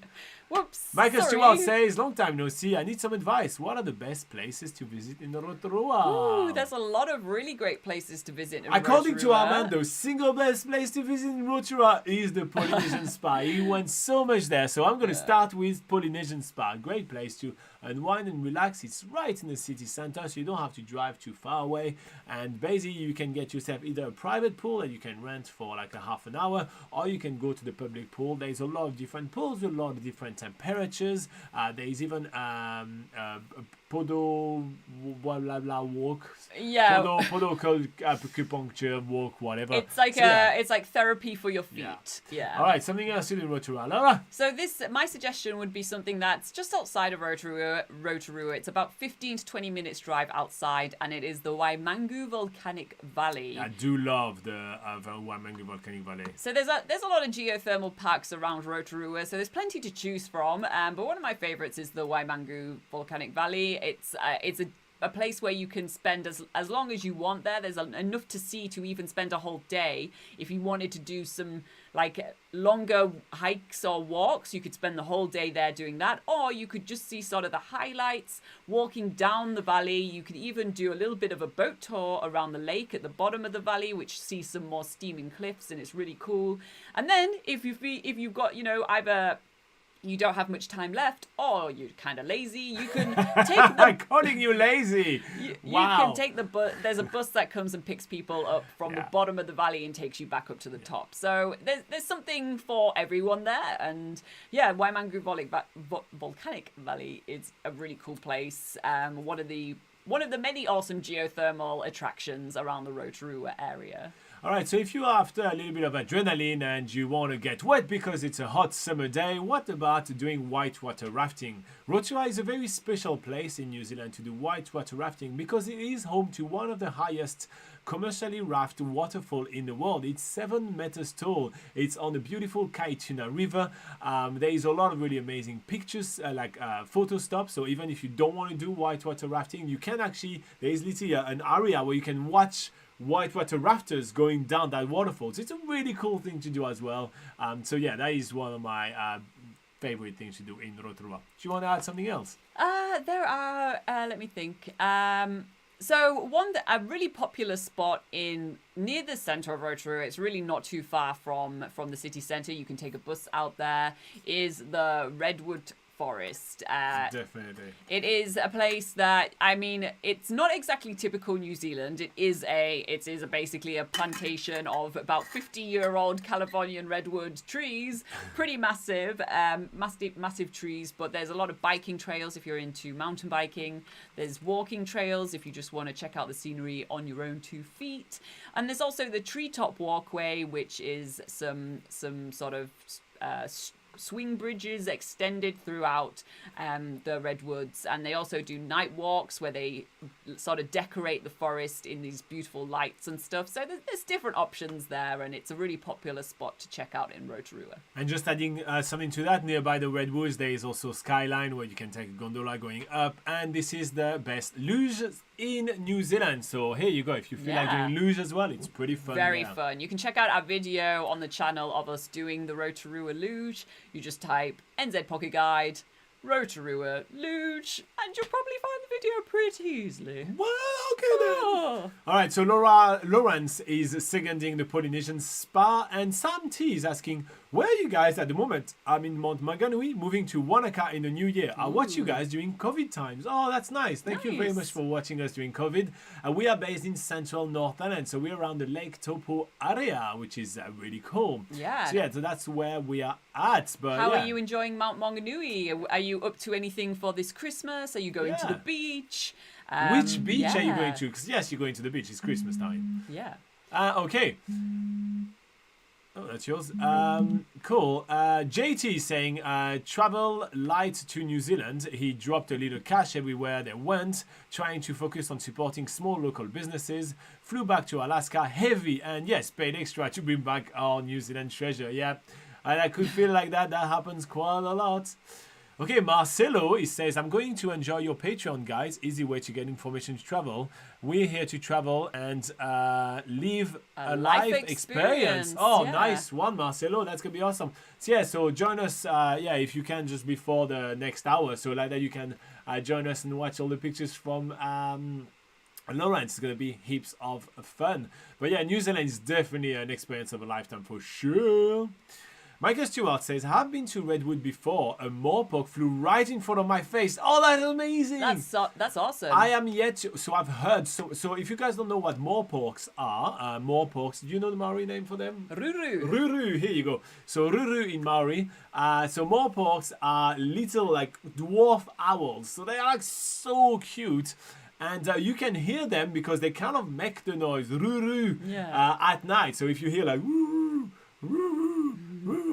Whoops. Michael sorry. Stewart says, long time no see. I need some advice. What are the best places to visit in Rotorua? Ooh, there's a lot of really great places to visit in According to Rotorua. Armando, single best place to visit in Rotorua is the Polynesian Spa. He went so much there. So I'm going to start with Polynesian Spa. Great place to unwind and relax. It's right in the city center, so you don't have to drive too far away. And basically, you can get yourself either a private pool that you can rent for like a half an hour, or you can go to the public pool. There's a lot of different pools with a lot of different temperatures. There is even podo blah blah blah walk. Yeah. Podo acupuncture walk, whatever. It's like it's like therapy for your Yeah. feet. Yeah. All right, something else to do in Rotorua. Laura? So my suggestion would be something that's just outside of Rotorua. It's about 15 to 20 minutes drive outside, and it is the Waimangu Volcanic Valley. I do love the Waimangu Volcanic Valley. So there's a lot of geothermal parks around Rotorua, so there's plenty to choose from. But one of my favorites is the Waimangu Volcanic Valley. It's a place where you can spend as long as you want there. There's enough to see to even spend a whole day. If you wanted to do some like longer hikes or walks, you could spend the whole day there doing that, or you could just see sort of the highlights walking down the valley. You could even do a little bit of a boat tour around the lake at the bottom of the valley, which sees some more steaming cliffs, and it's really cool. And then if you've got, you know, either you don't have much time left, or you're kind of lazy, you can take I'm calling you lazy. You can take the bus. There's a bus that comes and picks people up from the Yeah. bottom of the valley and takes you back up to the top. So there's something for everyone there. And yeah, Waimangu Volcanic Valley is a really cool place. One of the many awesome geothermal attractions around the Rotorua area. All right, so if you're after a little bit of adrenaline and you want to get wet because it's a hot summer day, what about doing whitewater rafting? Rotorua is a very special place in New Zealand to do whitewater rafting because it is home to one of the highest commercially rafted waterfall in the world. It's 7 meters tall. It's on the beautiful Kaituna River. There is a lot of really amazing pictures, photo stops. So even if you don't want to do whitewater rafting, you can actually, there is literally an area where you can watch whitewater rafters going down that waterfall. So it's a really cool thing to do as well. So yeah, that is one of my favorite things to do in Rotorua. Do you want to add something else? There are, let me think. So a really popular spot near the centre of Rotorua, it's really not too far from the city centre, you can take a bus out there, is the Redwood Forest. Definitely. It is a place that, I mean, it's not exactly typical New Zealand. It is basically a plantation of about 50-year-old Californian redwood trees, pretty massive trees. But there's a lot of biking trails if you're into mountain biking. There's walking trails if you just want to check out the scenery on your own 2 feet. And there's also the treetop walkway, which is some sort of swing bridges extended throughout the redwoods, and they also do night walks where they sort of decorate the forest in these beautiful lights and stuff. So there's different options there, and it's a really popular spot to check out in Rotorua. And just adding something to that, nearby the redwoods there is also Skyline where you can take a gondola going up, and this is the best luge in New Zealand. So here you go, if you feel like doing luge as well, it's pretty fun. Very fun. You can check out our video on the channel of us doing the Rotorua luge. You just type NZ Pocket Guide, Rotorua luge, and you'll probably find the video pretty easily. Well, okay then. All right, so Lawrence is seconding the Polynesian Spa, and Sam T is asking, where are you guys at the moment? I'm in Mount Maunganui, moving to Wanaka in the new year. I watch you guys during COVID times. Oh, that's nice. Thank you very much for watching us during COVID. We are based in central North Island, so we're around the Lake Taupo area, which is really cool. Yeah. So that's where we are at. But how are you enjoying Mount Maunganui? Are you up to anything for this Christmas? Are you going to the beach? Which beach are you going to? Because yes, you're going to the beach. It's Christmas time. Yeah. Okay. Oh, that's yours. Cool. JT is saying, travel light to New Zealand. He dropped a little cash everywhere they went, trying to focus on supporting small local businesses. Flew back to Alaska heavy and yes, paid extra to bring back our New Zealand treasure. Yeah, and I could feel like that happens quite a lot. Okay, Marcelo, he says, I'm going to enjoy your Patreon, guys. Easy way to get information to travel. We're here to travel and live a life experience. Oh, nice one, Marcelo. That's going to be awesome. So join us, if you can, just before the next hour. So like that you can join us and watch all the pictures from Lawrence. It's going to be heaps of fun. But yeah, New Zealand is definitely an experience of a lifetime for sure. Michael Stewart says, I've been to Redwood before. A moorpork flew right in front of my face. Oh, that's amazing. That's awesome. I am yet to, so I've heard, so if you guys don't know what moorporks are, moorporks, do you know the Maori name for them? Ruru. Ruru, here you go. So Ruru in Maori. So moorporks are little like dwarf owls. So they are like so cute. And you can hear them because they kind of make the noise Ruru at night. So if you hear like woo, woo, woo,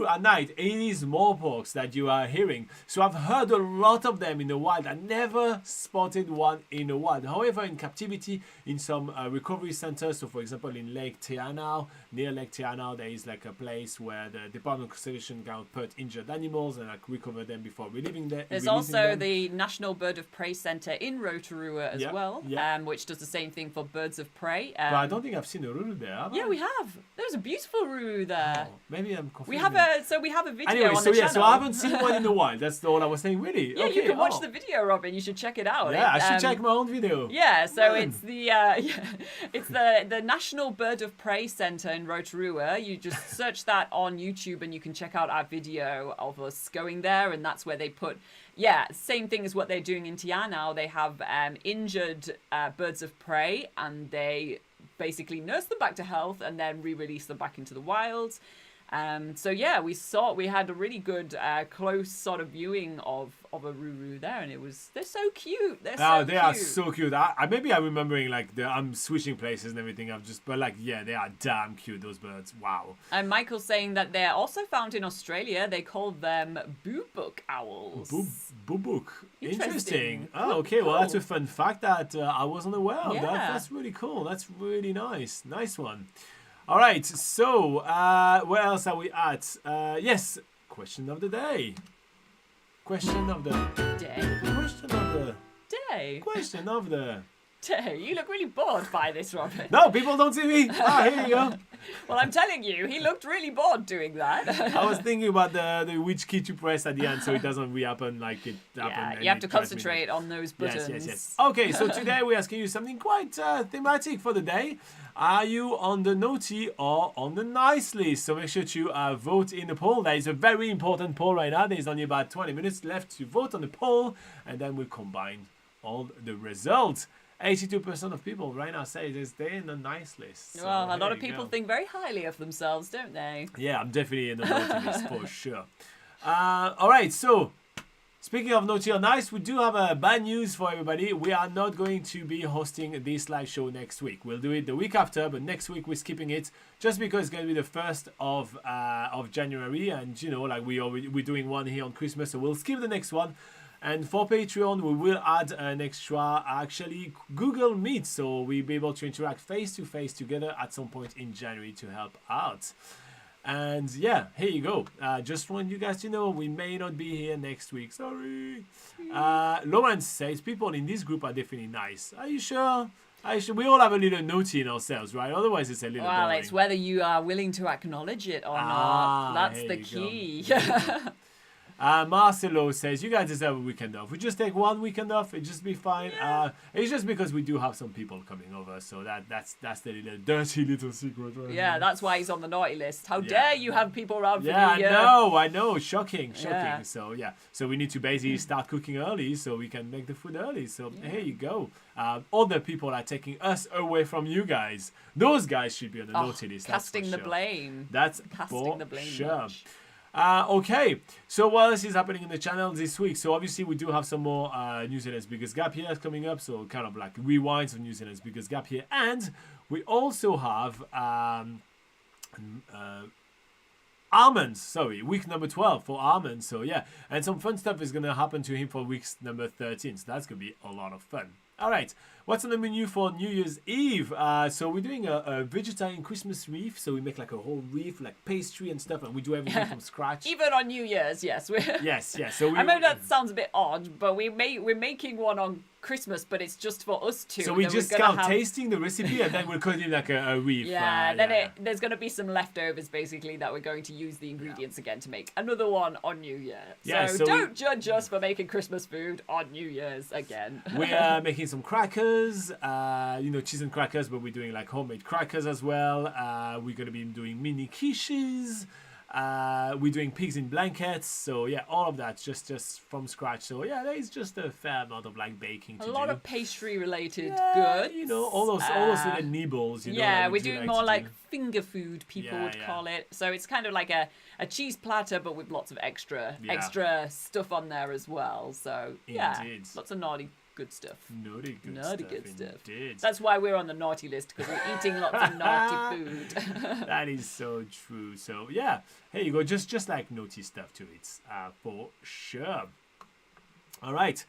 at night, it is moorporks that you are hearing. So I've heard a lot of them in the wild. I never spotted one in the wild. However, in captivity, in some recovery centers, so for example in Lake Te Anau, near Lake Te Anau, there is like a place where the Department of Conservation can put injured animals and like recover them before releasing them. There's also the National Bird of Prey Centre in Rotorua as well, which does the same thing for birds of prey. But I don't think I've seen a ruru there, have I? Yeah, we have. There's a beautiful ruru there. Oh, maybe I'm confused. We have a video anyway, on the channel. So I haven't seen one in the wild. That's all I was saying, really. Yeah, okay, you can watch the video, Robin. You should check it out. Yeah, I should check my own video. Yeah, so it's the National Bird of Prey Centre in Rotorua. You just search that on YouTube and you can check out our video of us going there, and that's where they put same thing as what they're doing in Te Anau. They have injured birds of prey, and they basically nurse them back to health and then re-release them back into the wild. We had a really good close sort of viewing of a ruru there, and they're so cute. They are so cute. Maybe I'm remembering like I'm switching places and everything. They are damn cute, those birds. Wow. And Michael's saying that they're also found in Australia. They call them bubuk owls. Bubuk. Interesting. Cool. Okay. Well, that's a fun fact that I wasn't aware of. Yeah. That's really cool. That's really nice. Nice one. All right, so where else are we at? Yes, question of the day. Question of the day. Question of the day. Question of the day. You look really bored by this, Robin. No, people don't see me. Here you go. Well, I'm telling you, he looked really bored doing that. I was thinking about the which key to press at the end so it doesn't rehappen like it happened. Yeah, you have to concentrate on those buttons. Yes. Okay, so today we're asking you something quite thematic for the day. Are you on the naughty or on the nice list? So make sure to vote in the poll. That is a very important poll right now. There's only about 20 minutes left to vote on the poll, and then we'll combine all the results. 82% of people right now say they're in the nice list. So well, a lot of people think very highly of themselves, don't they? Yeah, I'm definitely in the naughty list for sure. All right, so speaking of naughty or nice, we do have a bad news for everybody. We are not going to be hosting this live show next week. We'll do it the week after, but next week we're skipping it just because it's going to be the 1st of January, and we're doing one here on Christmas, so we'll skip the next one. And for Patreon, we will add an extra, Google Meet, so we'll be able to interact face-to-face together at some point in January to help out. And yeah, here you go. Just want you guys to know we may not be here next week. Sorry. Lawrence says people in this group are definitely nice. Are you sure? We all have a little naughty in ourselves, right? Otherwise, it's a little boring. It's whether you are willing to acknowledge it or not. That's the key. Marcelo says, you guys deserve a weekend off. We just take one weekend off. It just be fine. Yeah. It's just because we do have some people coming over. So that's the little dirty little secret. Right yeah, that's why he's on the naughty list. How dare you have people around for New Year? I know. Shocking. Yeah. So we need to basically start cooking early so we can make the food early. So here you go. Other people are taking us away from you guys. Those guys should be on the naughty list. Casting the blame. That's casting the blame. Sure. Much. Okay, so what else is happening in the channel this week? So obviously we do have some more New Zealand's Biggest Gap Year coming up, so kind of like rewinds of New Zealand's Biggest Gap Year, and we also have Armand, week number 12 for Armand. So yeah, and some fun stuff is gonna happen to him for week number 13. So that's gonna be a lot of fun. All right, what's on the menu for New Year's Eve? So we're doing a vegetarian Christmas wreath. So we make like a whole wreath, like pastry and stuff, and we do everything from scratch. Even on New Year's, yes. Yes. So I know that sounds a bit odd, but we're making one on Christmas, but it's just for us two. So we just start tasting the recipe, and then we'll cut in like a wreath. There's going to be some leftovers, basically, that we're going to use the ingredients again to make another one on New Year. So don't judge us for making Christmas food on New Year's again. We are making some crackers, cheese and crackers, but we're doing like homemade crackers as well. We're going to be doing mini quiches. We're doing pigs in blankets. So yeah, all of that just from scratch. So yeah, there is just a fair amount of like baking to A do. lot of pastry related Yeah, goods. you know, all those little nibbles. You know, Yeah, that we we're do doing like more to like do. finger food, people Yeah, would yeah. call it. So it's kind of like a cheese platter, but with lots of extra stuff on there as well. So yeah, Indeed. lots of naughty good stuff. Naughty good Naughty stuff. good stuff. Indeed. That's why we're on the naughty list, because we're eating lots of naughty food. That is so true. So yeah, here you go. Just like naughty stuff to it, for sure. All right.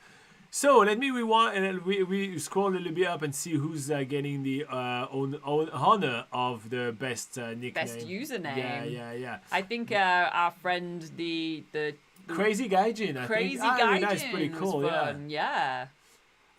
So let me rewind. We scroll a little bit up and see who's getting the honor of the best nickname. Best username. Yeah. I think our friend the Crazy Gaijin. I Crazy think. Gaijin That's pretty cool. was fun. Yeah.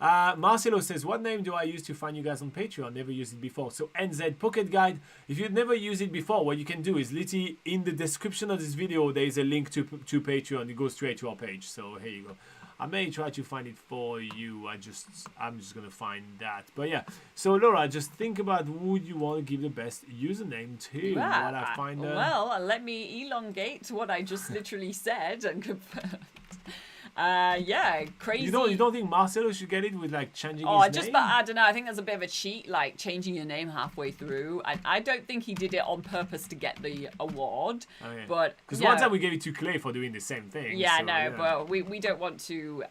Marcelo says, what name do I use to find you guys on Patreon? Never used it before. So NZ Pocket Guide. If you've never used it before, what you can do is literally in the description of this video, there is a link to Patreon. It goes straight to our page. So here you go. I may try to find it for you. I'm just gonna find that. But yeah. So Laura, just think about who you want to give the best username to. Yeah. While I find Well, let me elongate what I just literally said and confirm. Yeah, crazy. You don't think Marcelo should get it with like changing Oh, his name? I don't know. I think that's a bit of a cheat, like changing your name halfway through. I don't think he did it on purpose to get the award. Okay. But Because yeah, one time we gave it to Clay for doing the same thing. yeah, so, no, but we don't want to,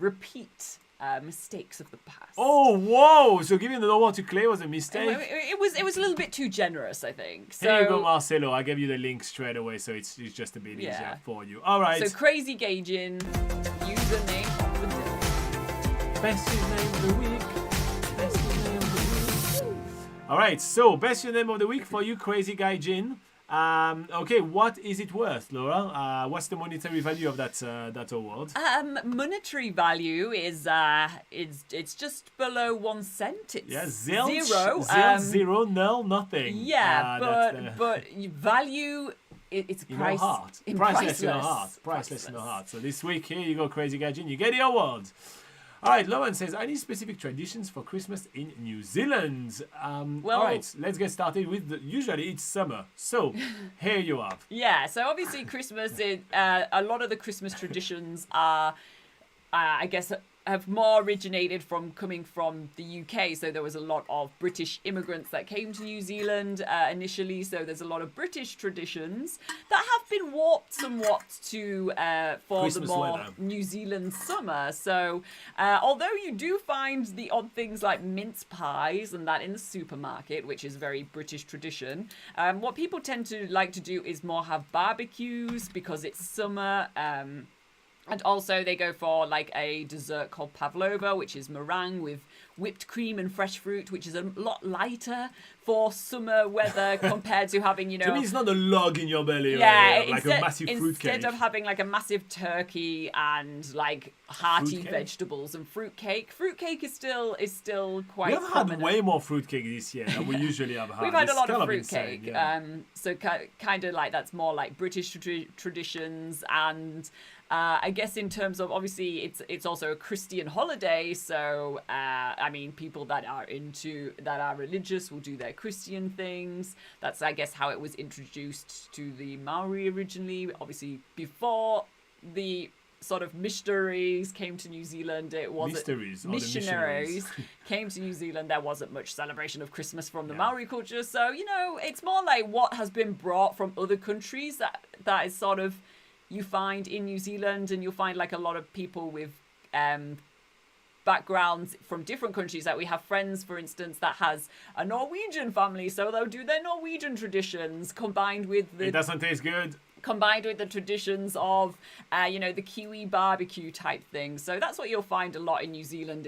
repeat mistakes of the past. Oh, whoa! So giving the award to Clay was a mistake? It was a little bit too generous, I think. So, Here you go, Marcelo. I gave you the link straight away, so it's just a bit easier for you. All right. So crazy gauging, username of the day. Best username of the week. Best username of the week. All right. So best username of the week for you, Crazy Guy Jin. Okay, what is it worth, Laura? What's the monetary value of that award? Monetary value is it's just below 1 cent. It's zero. zero. Nil, nothing. Yeah, but value. It's in our heart. Priceless in our heart. Priceless in our heart. So this week, here you go, Crazy Gajin. You get the award. All right, Lauren says, any specific traditions for Christmas in New Zealand? All right, let's get started with usually it's summer. So here you are. Yeah, so obviously Christmas, a lot of the Christmas traditions are, I guess, have more originated from coming from the UK. So there was a lot of British immigrants that came to New Zealand initially. So there's a lot of British traditions that have been warped somewhat to for Christmas the more weather. New Zealand summer. So although you do find the odd things like mince pies and that in the supermarket, which is very British tradition, what people tend to like to do is more have barbecues because it's summer. And also they go for like a dessert called pavlova, which is meringue with whipped cream and fresh fruit, which is a lot lighter for summer weather compared to having, To me, it's not a log in your belly. yeah, like a massive fruitcake. instead of having like a massive turkey and like hearty Fruitcake? vegetables and fruitcake. Fruitcake is still quite We have had prominent. way more fruitcake this year than we usually have had. We've had It's a lot kind of insane, fruitcake, yeah. so kind of like that's more like British traditions, and I guess in terms of obviously it's also a Christian holiday, so I mean people that are religious will do their Christian things. That's I guess how it was introduced to the Maori originally. Obviously before the sort of missionaries came to New Zealand, it wasn't missionaries came to New Zealand. There wasn't much celebration of Christmas from the Maori culture, so it's more like what has been brought from other countries that is sort of you find in New Zealand, and you'll find like a lot of people with backgrounds from different countries. That we have friends, for instance, that has a Norwegian family, so they'll do their Norwegian traditions combined with It doesn't taste good. the traditions of the Kiwi barbecue type thing. So that's what you'll find a lot in New Zealand.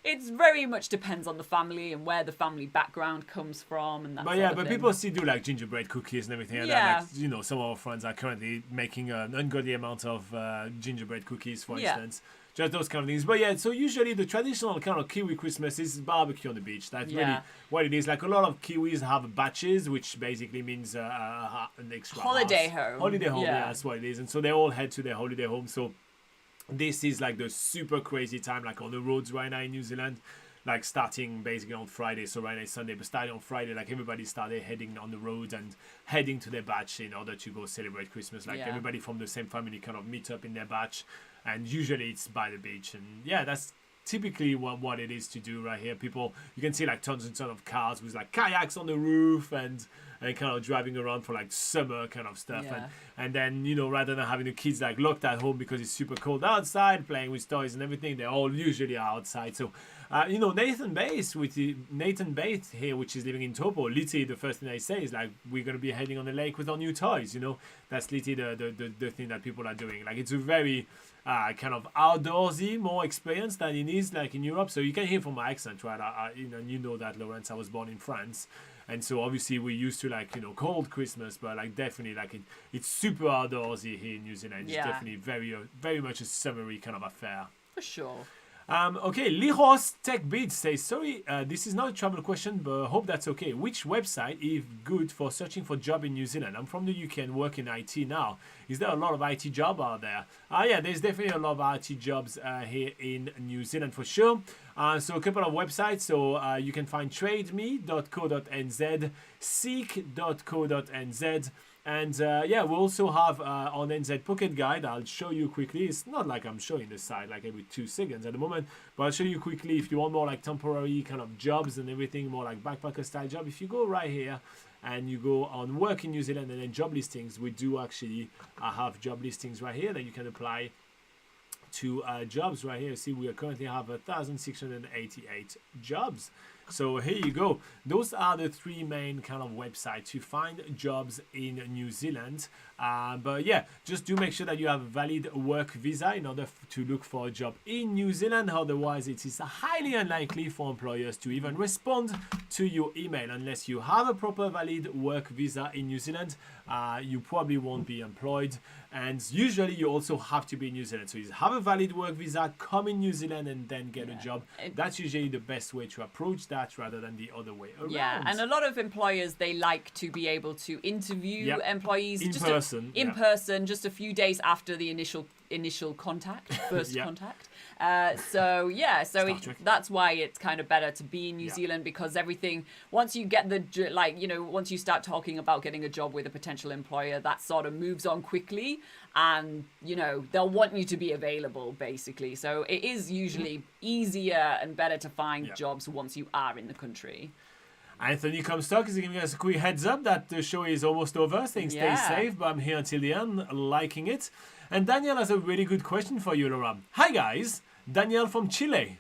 It's very much depends on the family and where the family background comes from and that But sort of but thing. people still do like gingerbread cookies and everything like that. Like, some of our friends are currently making an ungodly amount of gingerbread cookies, for instance. Just those kind of things. But yeah, so usually the traditional kind of Kiwi Christmas is barbecue on the beach. That's really what it is. Like a lot of Kiwis have batches, which basically means an extra holiday house. home. Holiday home, Yeah. that's what it is. And so they all head to their holiday home. So this is like the super crazy time, like on the roads right now in New Zealand. like starting basically on Friday, so right now it's Sunday, but starting on Friday, like everybody started heading on the road and heading to their batch in order to go celebrate Christmas. Like everybody from the same family kind of meet up in their batch, and usually it's by the beach. And yeah, that's typically what it is to do right here. People, you can see like tons and tons of cars with like kayaks on the roof and kind of driving around for like summer kind of stuff. And then, you know, rather than having the kids like locked at home because it's super cold outside, playing with toys and everything, they're all usually outside. So, you know, Nathan Bates here, which is living in Topo, literally the first thing I say is like, we're going to be heading on the lake with our new toys, you know. That's literally the thing that people are doing. Like, it's a very kind of outdoorsy, more experience than it is like in Europe. So you can hear from my accent, right? You know that, Lawrence, I was born in France. And so obviously we're used to like, you know, cold Christmas, but like definitely like it's super outdoorsy here in New Zealand. It's definitely very much a summery kind of affair. For sure. Okay, Liros Tech Beats says, sorry, this is not a travel question, but hope that's okay. Which website is good for searching for job in New Zealand? I'm from the UK and work in IT now. Is there a lot of IT job out there? Yeah, there's definitely a lot of IT jobs here in New Zealand for sure. So a couple of websites. So you can find trademe.co.nz, seek.co.nz. And yeah, we also have on NZ Pocket Guide. I'll show you quickly. It's not like I'm showing the site like every 2 seconds at the moment, but I'll show you quickly if you want more like temporary kind of jobs and everything, more like backpacker style job. If you go right here and you go on work in New Zealand and then job listings, we do actually have job listings right here that you can apply to jobs right here. See, we currently have 1,688 jobs. So here you go. Those are the 3 main kind of websites to find jobs in New Zealand. But yeah, just do make sure that you have a valid work visa in order to look for a job in New Zealand. Otherwise, it is highly unlikely for employers to even respond to your email. Unless you have a proper valid work visa in New Zealand, you probably won't be employed. And usually you also have to be in New Zealand. So you have a valid work visa, come in New Zealand and then get a job. That's usually the best way to approach that rather than the other way around. Yeah, and a lot of employers, they like to be able to interview employees in person just a few days after the initial contact, first contact. So that's why it's kind of better to be in New Zealand, because everything, once you get once you start talking about getting a job with a potential employer, that sort of moves on quickly, and you know they'll want you to be available basically. So it is usually easier and better to find jobs once you are in the country. Anthony Comstock is giving us a quick heads up that the show is almost over. Saying stay safe, but I'm here until the end, liking it. And Daniel has a really good question for you, Laura. Hi guys, Daniel from Chile.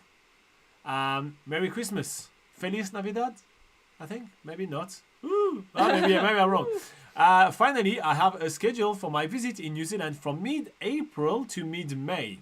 Merry Christmas. Feliz Navidad, I think. Maybe not. Maybe I'm wrong. Finally, I have a schedule for my visit in New Zealand from mid-April to mid-May.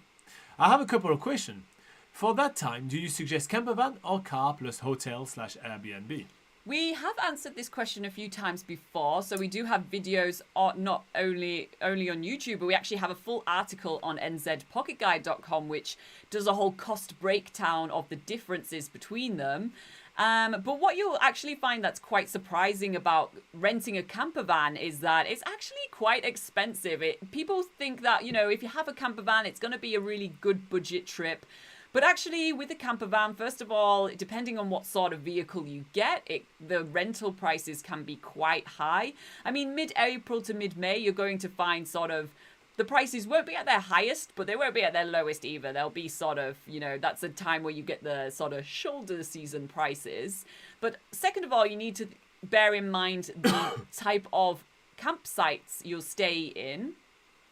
I have a couple of questions. For that time, do you suggest camper van or car plus hotel/Airbnb? We have answered this question a few times before, so we do have videos not only on YouTube, but we actually have a full article on nzpocketguide.com which does a whole cost breakdown of the differences between them. But what you'll actually find that's quite surprising about renting a camper van is that it's actually quite expensive. People think that, you know, if you have a camper van, it's going to be a really good budget trip. But actually, with a camper van, first of all, depending on what sort of vehicle you get, the rental prices can be quite high. I mean, mid-April to mid-May, you're going to find sort of the prices won't be at their highest, but they won't be at their lowest either. They'll be sort of, you know, that's a time where you get the sort of shoulder season prices. But second of all, you need to bear in mind the type of campsites you'll stay in.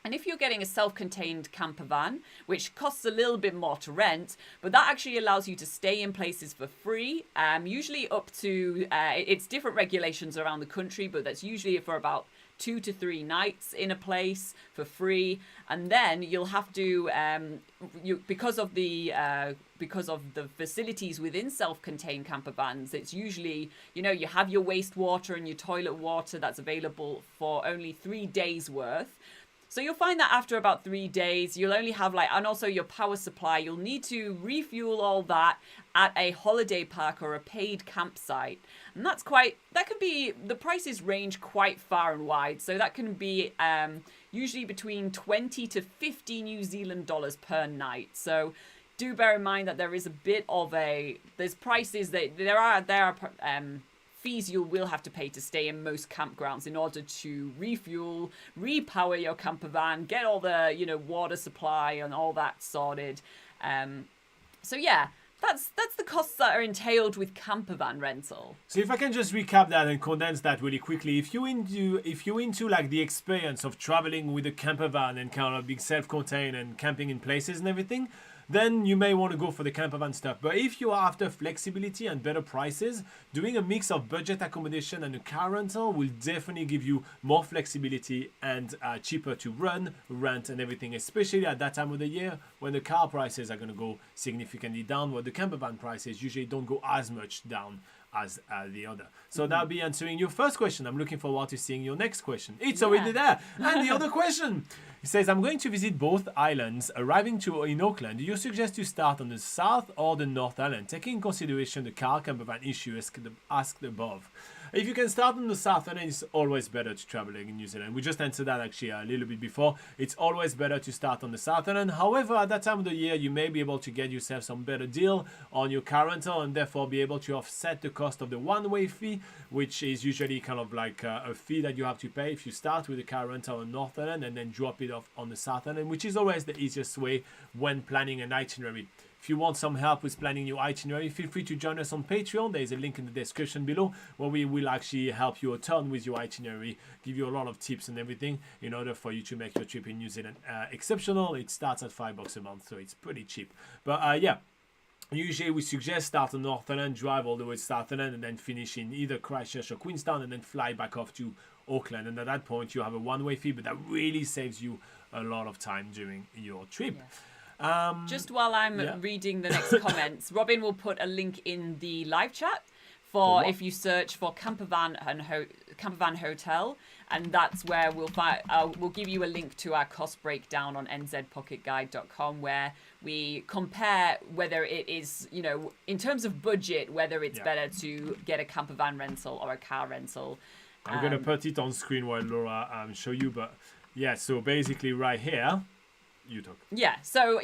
And if you're getting a self-contained camper van, which costs a little bit more to rent, but that actually allows you to stay in places for free, usually up to, it's different regulations around the country, but that's usually for about 2 to 3 nights in a place for free. And then you'll have to, because of the facilities within self-contained camper vans, it's usually, you know, you have your wastewater and your toilet water that's available for only 3 days worth. So you'll find that after about 3 days, you'll only have and also your power supply, you'll need to refuel all that at a holiday park or a paid campsite. And that can be, the prices range quite far and wide. So that can be usually between 20 to 50 New Zealand dollars per night. So do bear in mind that there is a bit of there's prices that there are fees you will have to pay to stay in most campgrounds in order to refuel, repower your camper van, get all the, water supply and all that sorted. So yeah, that's the costs that are entailed with camper van rental. So if I can just recap that and condense that really quickly, if you're into like the experience of traveling with a camper van and kind of being self-contained and camping in places and everything, then you may want to go for the camper van stuff. But if you are after flexibility and better prices, doing a mix of budget accommodation and a car rental will definitely give you more flexibility and cheaper to rent and everything, especially at that time of the year when the car prices are going to go significantly down, while the camper van prices usually don't go as much down as the other. So that'll be answering your first question. I'm looking forward to seeing your next question. It's already there. And the other question, it says, I'm going to visit both islands. Arriving in Auckland, do you suggest to start on the South or the North Island, taking in consideration the car camper van issue asked above? If you can start on the South Island, it's always better to travel in New Zealand. We just answered that actually a little bit before. It's always better to start on the South Island. However, at that time of the year, you may be able to get yourself some better deal on your car rental and therefore be able to offset the cost of the one-way fee, which is usually kind of like a fee that you have to pay if you start with a car rental on North Island and then drop it off on the South Island, which is always the easiest way when planning an itinerary. If you want some help with planning your itinerary, feel free to join us on Patreon. There's a link in the description below where we will actually help you a ton with your itinerary, give you a lot of tips and everything in order for you to make your trip in New Zealand exceptional. It starts at $5 a month, so it's pretty cheap. But yeah, usually we suggest start on North Island, drive all the way to South Island, and then finish in either Christchurch or Queenstown, and then fly back off to Auckland. And at that point, you have a one-way fee, but that really saves you a lot of time during your trip. Yeah. Just while I'm reading the next comments, Robin will put a link in the live chat for if you search for camper van hotel, and that's where we'll give you a link to our cost breakdown on nzpocketguide.com where we compare whether it is, in terms of budget, whether it's better to get a camper van rental or a car rental. I'm going to put it on screen while Laura show you, but yeah, so basically right here, you talk. So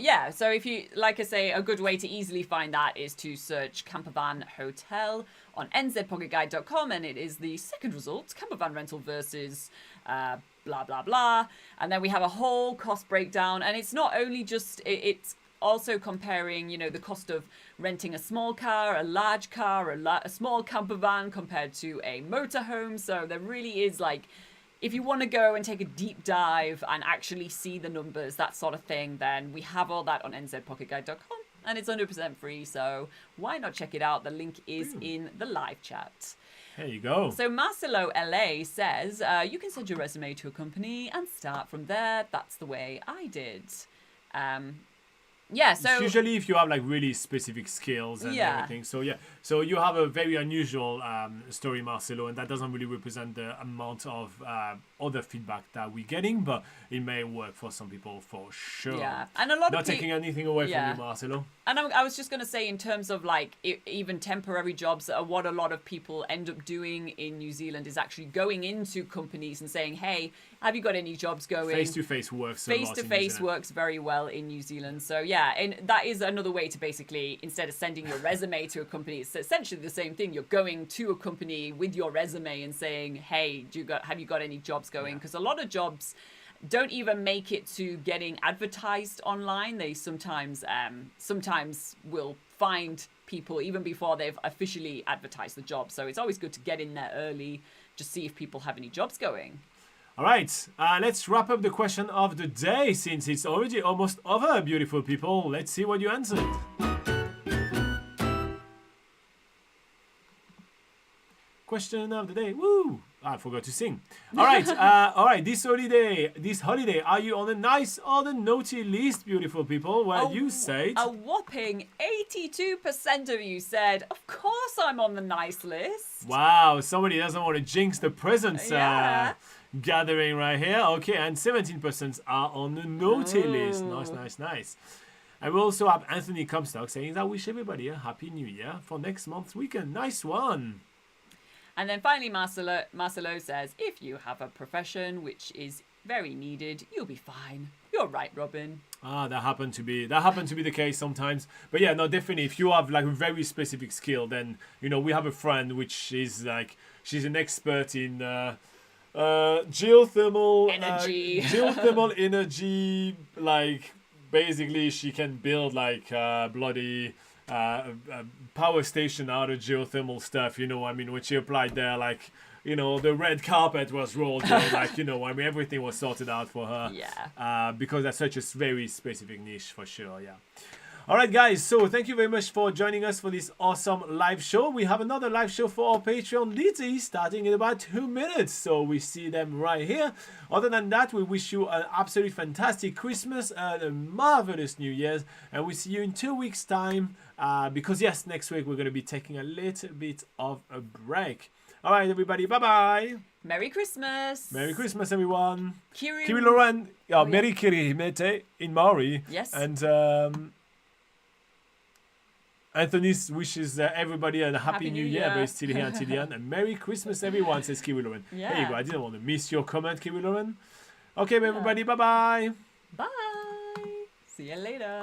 if you, like I say, a good way to easily find that is to search campervan hotel on nzpocketguide.com, and it is the second result, campervan rental versus blah blah blah, and then we have a whole cost breakdown, and it's not only just it's also comparing, the cost of renting a small car, a large car, a small camper van compared to a motorhome. So there really is if you want to go and take a deep dive and actually see the numbers, that sort of thing, then we have all that on nzpocketguide.com, and it's 100% free, so why not check it out? The link is in the live chat. There you go. So Marcelo LA says, you can send your resume to a company and start from there. That's the way I did. So it's usually if you have really specific skills and everything. So you have a very unusual story, Marcelo, and that doesn't really represent the amount of other feedback that we're getting, but it may work for some people for sure. Yeah, and a lot not taking anything away from you, Marcelo. And I was just going to say, in terms of even temporary jobs, what a lot of people end up doing in New Zealand is actually going into companies and saying, hey, have you got any jobs going? Face-to-face works. Face-to-face works very well in New Zealand. So yeah, and that is another way to basically, instead of sending your resume to a company, it's essentially the same thing. You're going to a company with your resume and saying, hey, have you got any jobs going? Because a lot of jobs don't even make it to getting advertised online. They sometimes will find people even before they've officially advertised the job. So it's always good to get in there early, just see if people have any jobs going. All right, let's wrap up the question of the day since it's already almost over, beautiful people. Let's see what you answered. Question of the day. Woo! I forgot to sing. All right. This holiday, are you on the nice or the naughty list, beautiful people? Well, you said a whopping 82% of you said, "Of course, I'm on the nice list." Wow, somebody doesn't want to jinx the presents gathering right here. Okay, and 17% are on the naughty list. Nice. And we also have Anthony Comstock saying that wish everybody a happy new year for next month's weekend. Nice one. And then finally, Marcelo says, if you have a profession which is very needed, you'll be fine. You're right, Robin. That happened to be the case sometimes. But yeah, no, definitely. If you have like a very specific skill, then we have a friend which is like she's an expert in geothermal Energy. geothermal energy. Like basically, she can build like bloody power station out of geothermal stuff. I mean, when she applied there, like. The red carpet was rolled, like, I mean, everything was sorted out for her. Yeah. Because that's such a very specific niche for sure, yeah. All right, guys, so thank you very much for joining us for this awesome live show. We have another live show for our Patreon DT starting in about 2 minutes, so we see them right here. Other than that, we wish you an absolutely fantastic Christmas and a marvelous New Year's, and we see you in 2 weeks' time because, yes, next week we're going to be taking a little bit of a break. All right, everybody. Bye-bye. Merry Christmas. Merry Christmas, everyone. Kiri Lauren. yeah. Merry Kiri Mete in Maori. Yes. And Anthony wishes everybody a happy New Year, but he's still here until the end. And Merry Christmas, everyone, says Kiwi Lauren. Yeah. There you go. I didn't want to miss your comment, Kiwi Lauren. Okay, everybody. Bye-bye. Bye. See you later.